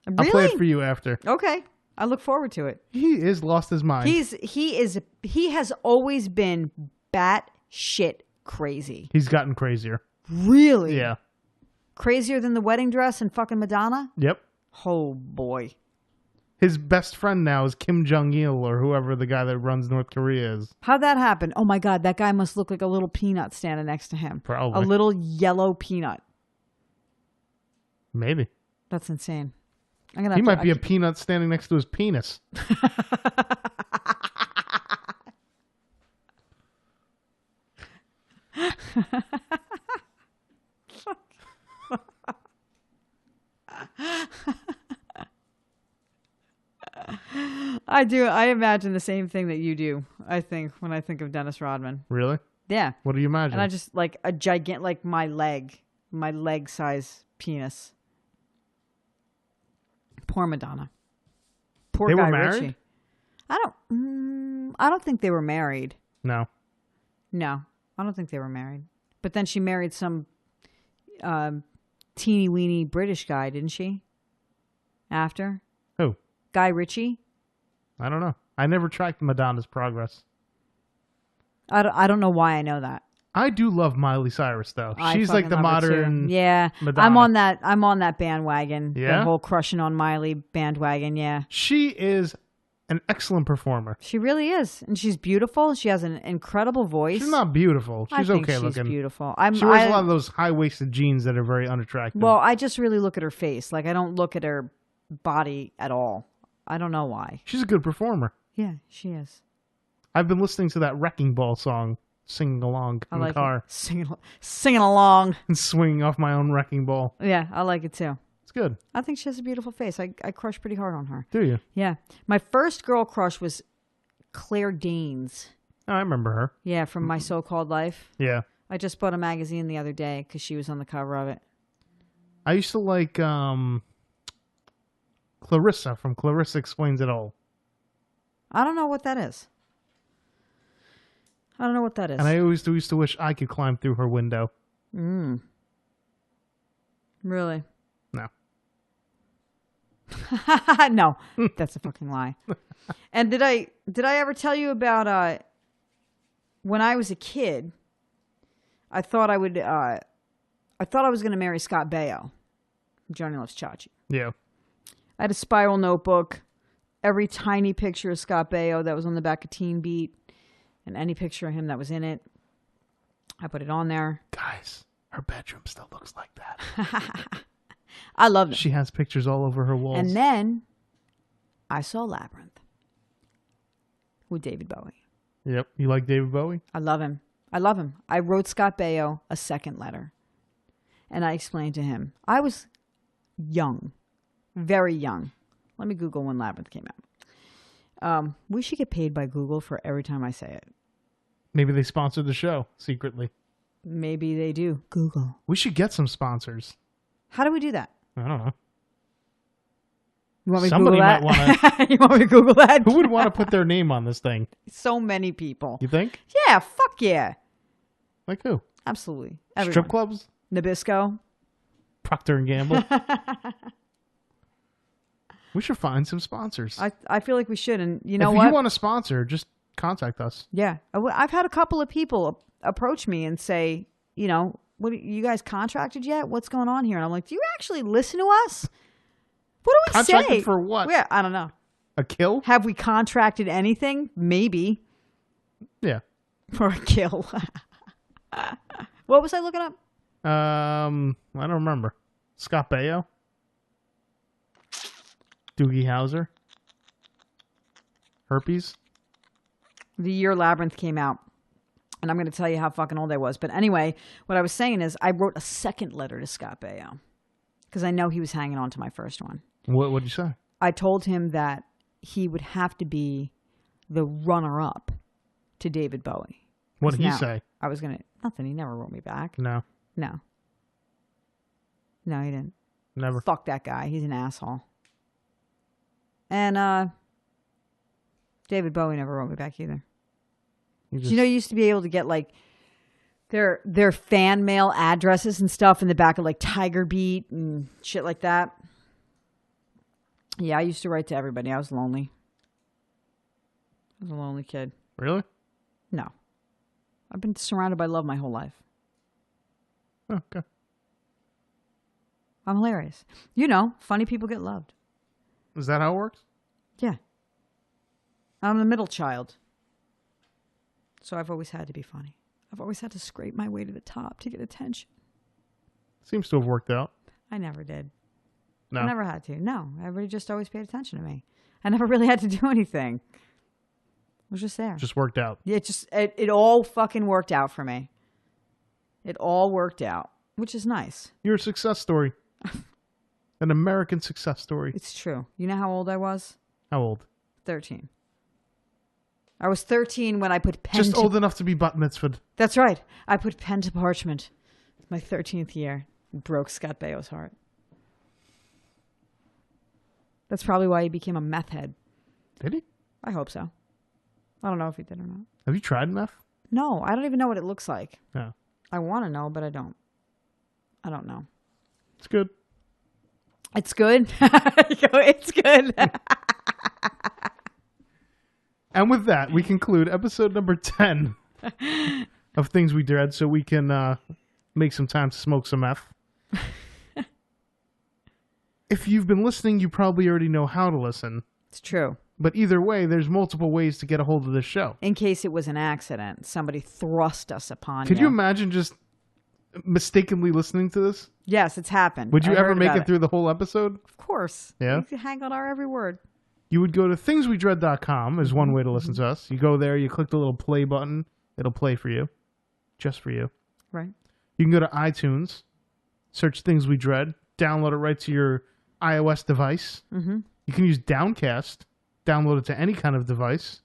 S2: Really?
S1: I'll play it for you after.
S2: Okay. I look forward to it.
S1: He is lost his mind.
S2: He has always been bat shit crazy.
S1: He's gotten crazier.
S2: Really?
S1: Yeah.
S2: Crazier than the wedding dress and fucking Madonna?
S1: Yep.
S2: Oh boy.
S1: His best friend now is Kim Jong-il or whoever the guy that runs North Korea is.
S2: How'd that happen? Oh my God, that guy must look like a little peanut standing next to him.
S1: Probably.
S2: A little yellow peanut.
S1: Maybe.
S2: That's insane. I'm gonna.
S1: He might be a peanut standing next to his penis.
S2: I do. I imagine the same thing that you do. I think when I think of Dennis Rodman.
S1: Really?
S2: Yeah.
S1: What do you imagine?
S2: And I just like a gigantic, like my leg size penis. Poor Madonna. Poor
S1: They
S2: Guy
S1: were married?
S2: Ritchie. I don't think they were married.
S1: No.
S2: No, I don't think they were married. But then she married some teeny weeny British guy, didn't she? After
S1: Who?
S2: Guy Ritchie.
S1: I don't know. I never tracked Madonna's progress.
S2: I don't know why I know that.
S1: I do love Miley Cyrus though.
S2: I
S1: She's like
S2: fucking
S1: the
S2: love her, too.
S1: modern.
S2: Yeah,
S1: Madonna.
S2: I'm on that bandwagon.
S1: Yeah?
S2: The whole crushing on Miley bandwagon. Yeah,
S1: She is an excellent performer.
S2: she really is, and she's beautiful. She has an incredible voice.
S1: She's not beautiful. She's
S2: I think
S1: okay
S2: she's
S1: looking.
S2: beautiful.
S1: She wears a lot of those high-waisted jeans that are very unattractive.
S2: Well, I just really look at her face. Like I don't look at her body at all. I don't know why.
S1: She's a good performer.
S2: Yeah, she is.
S1: I've been listening to that Wrecking Ball song, singing along in the car,
S2: singing along.
S1: and swinging off my own wrecking ball.
S2: Yeah, I like it too.
S1: It's good.
S2: I think she has a beautiful face. I crush pretty hard on her.
S1: Do you?
S2: Yeah, my first girl crush was Claire Danes.
S1: Oh, I remember her.
S2: Yeah, from My So-Called Life.
S1: Yeah.
S2: I just bought a magazine the other day because she was on the cover of it.
S1: I used to like Clarissa from Clarissa Explains It All.
S2: I don't know what that is. I don't know what that is.
S1: And I always used to wish I could climb through her window.
S2: Really?
S1: No.
S2: No, that's a fucking lie. And did I ever tell you about when I was a kid? I thought I was going to marry Scott Baio. Johnny Loves Chachi.
S1: Yeah.
S2: I had a spiral notebook. Every tiny picture of Scott Baio that was on the back of Teen Beat, and any picture of him that was in it, I put it on there.
S1: Guys, her bedroom still looks like that.
S2: I loved it.
S1: She has pictures all over her walls.
S2: And then I saw Labyrinth with David Bowie.
S1: Yep. You like David Bowie?
S2: I love him. I love him. I wrote Scott Baio a second letter. And I explained to him, I was young, very young. Let me Google when Labyrinth came out. We should get paid by Google for every time I say it.
S1: Maybe they sponsored the show secretly.
S2: Maybe they do. Google.
S1: We should get some sponsors.
S2: How do we do that?
S1: I don't know.
S2: You want me to
S1: Somebody
S2: Google that?
S1: might want to.
S2: You want me to Google that?
S1: Who would want to put their name on this thing?
S2: So many people.
S1: You think?
S2: Yeah, fuck yeah.
S1: Like who?
S2: Absolutely. Everyone.
S1: Strip clubs?
S2: Nabisco.
S1: Procter and Gamble? We should find some sponsors.
S2: I feel like we should. And you know
S1: if
S2: what?
S1: you want to sponsor, just contact us.
S2: Yeah. I've had a couple of people approach me and say, you know, what, you guys contracted yet? What's going on here? And I'm like, do you actually listen to us? What do we
S1: Contracted
S2: say?
S1: for what?
S2: Yeah, I don't know.
S1: A kill?
S2: Have we contracted anything? Maybe.
S1: Yeah.
S2: For a kill. What was I looking up?
S1: I don't remember. Scott Baio? Doogie Howser? Herpes?
S2: The year Labyrinth came out. And I'm going to tell you how fucking old I was. But anyway, what I was saying is I wrote a second letter to Scott Baio. Because I know he was hanging on to my first one.
S1: What'd you say?
S2: I told him that he would have to be the runner-up to David Bowie.
S1: What did he say?
S2: I was going to... Nothing. He never wrote me back.
S1: No.
S2: No. No, he didn't.
S1: Never.
S2: Fuck that guy. He's an asshole. And David Bowie never wrote me back either. You know, you used to be able to get like their fan mail addresses and stuff in the back of like Tiger Beat and shit like that. Yeah, I used to write to everybody. I was lonely. I was a lonely kid.
S1: Really?
S2: No. I've been surrounded by love my whole life.
S1: Oh, okay.
S2: I'm hilarious. You know, funny people get loved.
S1: Is that how it works?
S2: Yeah. I'm the middle child. So I've always had to be funny. I've always had to scrape my way to the top to get attention.
S1: Seems to have worked out.
S2: I never did.
S1: No.
S2: I never had to. No. Everybody just always paid attention to me. I never really had to do anything. I was just there.
S1: Just worked out.
S2: Yeah, it all fucking worked out for me. It all worked out, which is nice.
S1: You're a success story. An American success story.
S2: It's true. You know how old I was?
S1: How old?
S2: 13. I was 13 when I put pen
S1: Just old enough to be bat mitzvahed.
S2: That's right. I put pen to parchment. My 13th year. Broke Scott Baio's heart. That's probably why he became a meth head.
S1: Did he?
S2: I hope so. I don't know if he did or not.
S1: Have you tried meth?
S2: No, I don't even know what it looks like.
S1: No.
S2: I want to know, but I don't. I don't know.
S1: It's good.
S2: It's good? It's good.
S1: And with that, we conclude episode number 10 of Things We Dread so we can make some time to smoke some meth. If you've been listening, you probably already know how to listen.
S2: It's true.
S1: But either way, there's multiple ways to get a hold of this show.
S2: In case it was an accident, somebody thrust us upon
S1: Could you imagine just mistakenly listening to this?
S2: Yes, it's happened.
S1: Would you
S2: I
S1: ever
S2: heard
S1: make
S2: about
S1: it through the whole episode?
S2: Of course.
S1: Yeah?
S2: You can hang on our every word.
S1: You would go to thingswedread.com is one way to listen to us. You go there, you click the little play button. It'll play for you. Just for you.
S2: Right.
S1: You can go to iTunes, search Things We Dread, download it right to your iOS device.
S2: Mm-hmm.
S1: You can use Downcast, download it to any kind of device,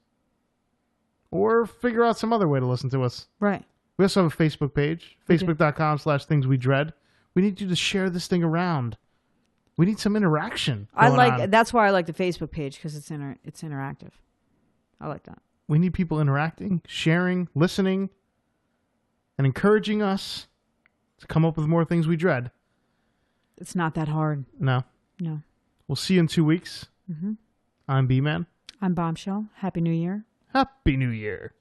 S1: or figure out some other way to listen to us.
S2: Right.
S1: We also have a Facebook page, facebook.com/thingswedread. We need you to share this thing around. We need some interaction.
S2: That's why I like the Facebook page, because it's interactive. I like that.
S1: We need people interacting, sharing, listening, and encouraging us to come up with more Things We Dread.
S2: It's not that hard.
S1: No.
S2: No.
S1: We'll see you in 2 weeks.
S2: Mm-hmm.
S1: I'm B-Man.
S2: I'm Bom'Chelle. Happy New Year.
S1: Happy New Year.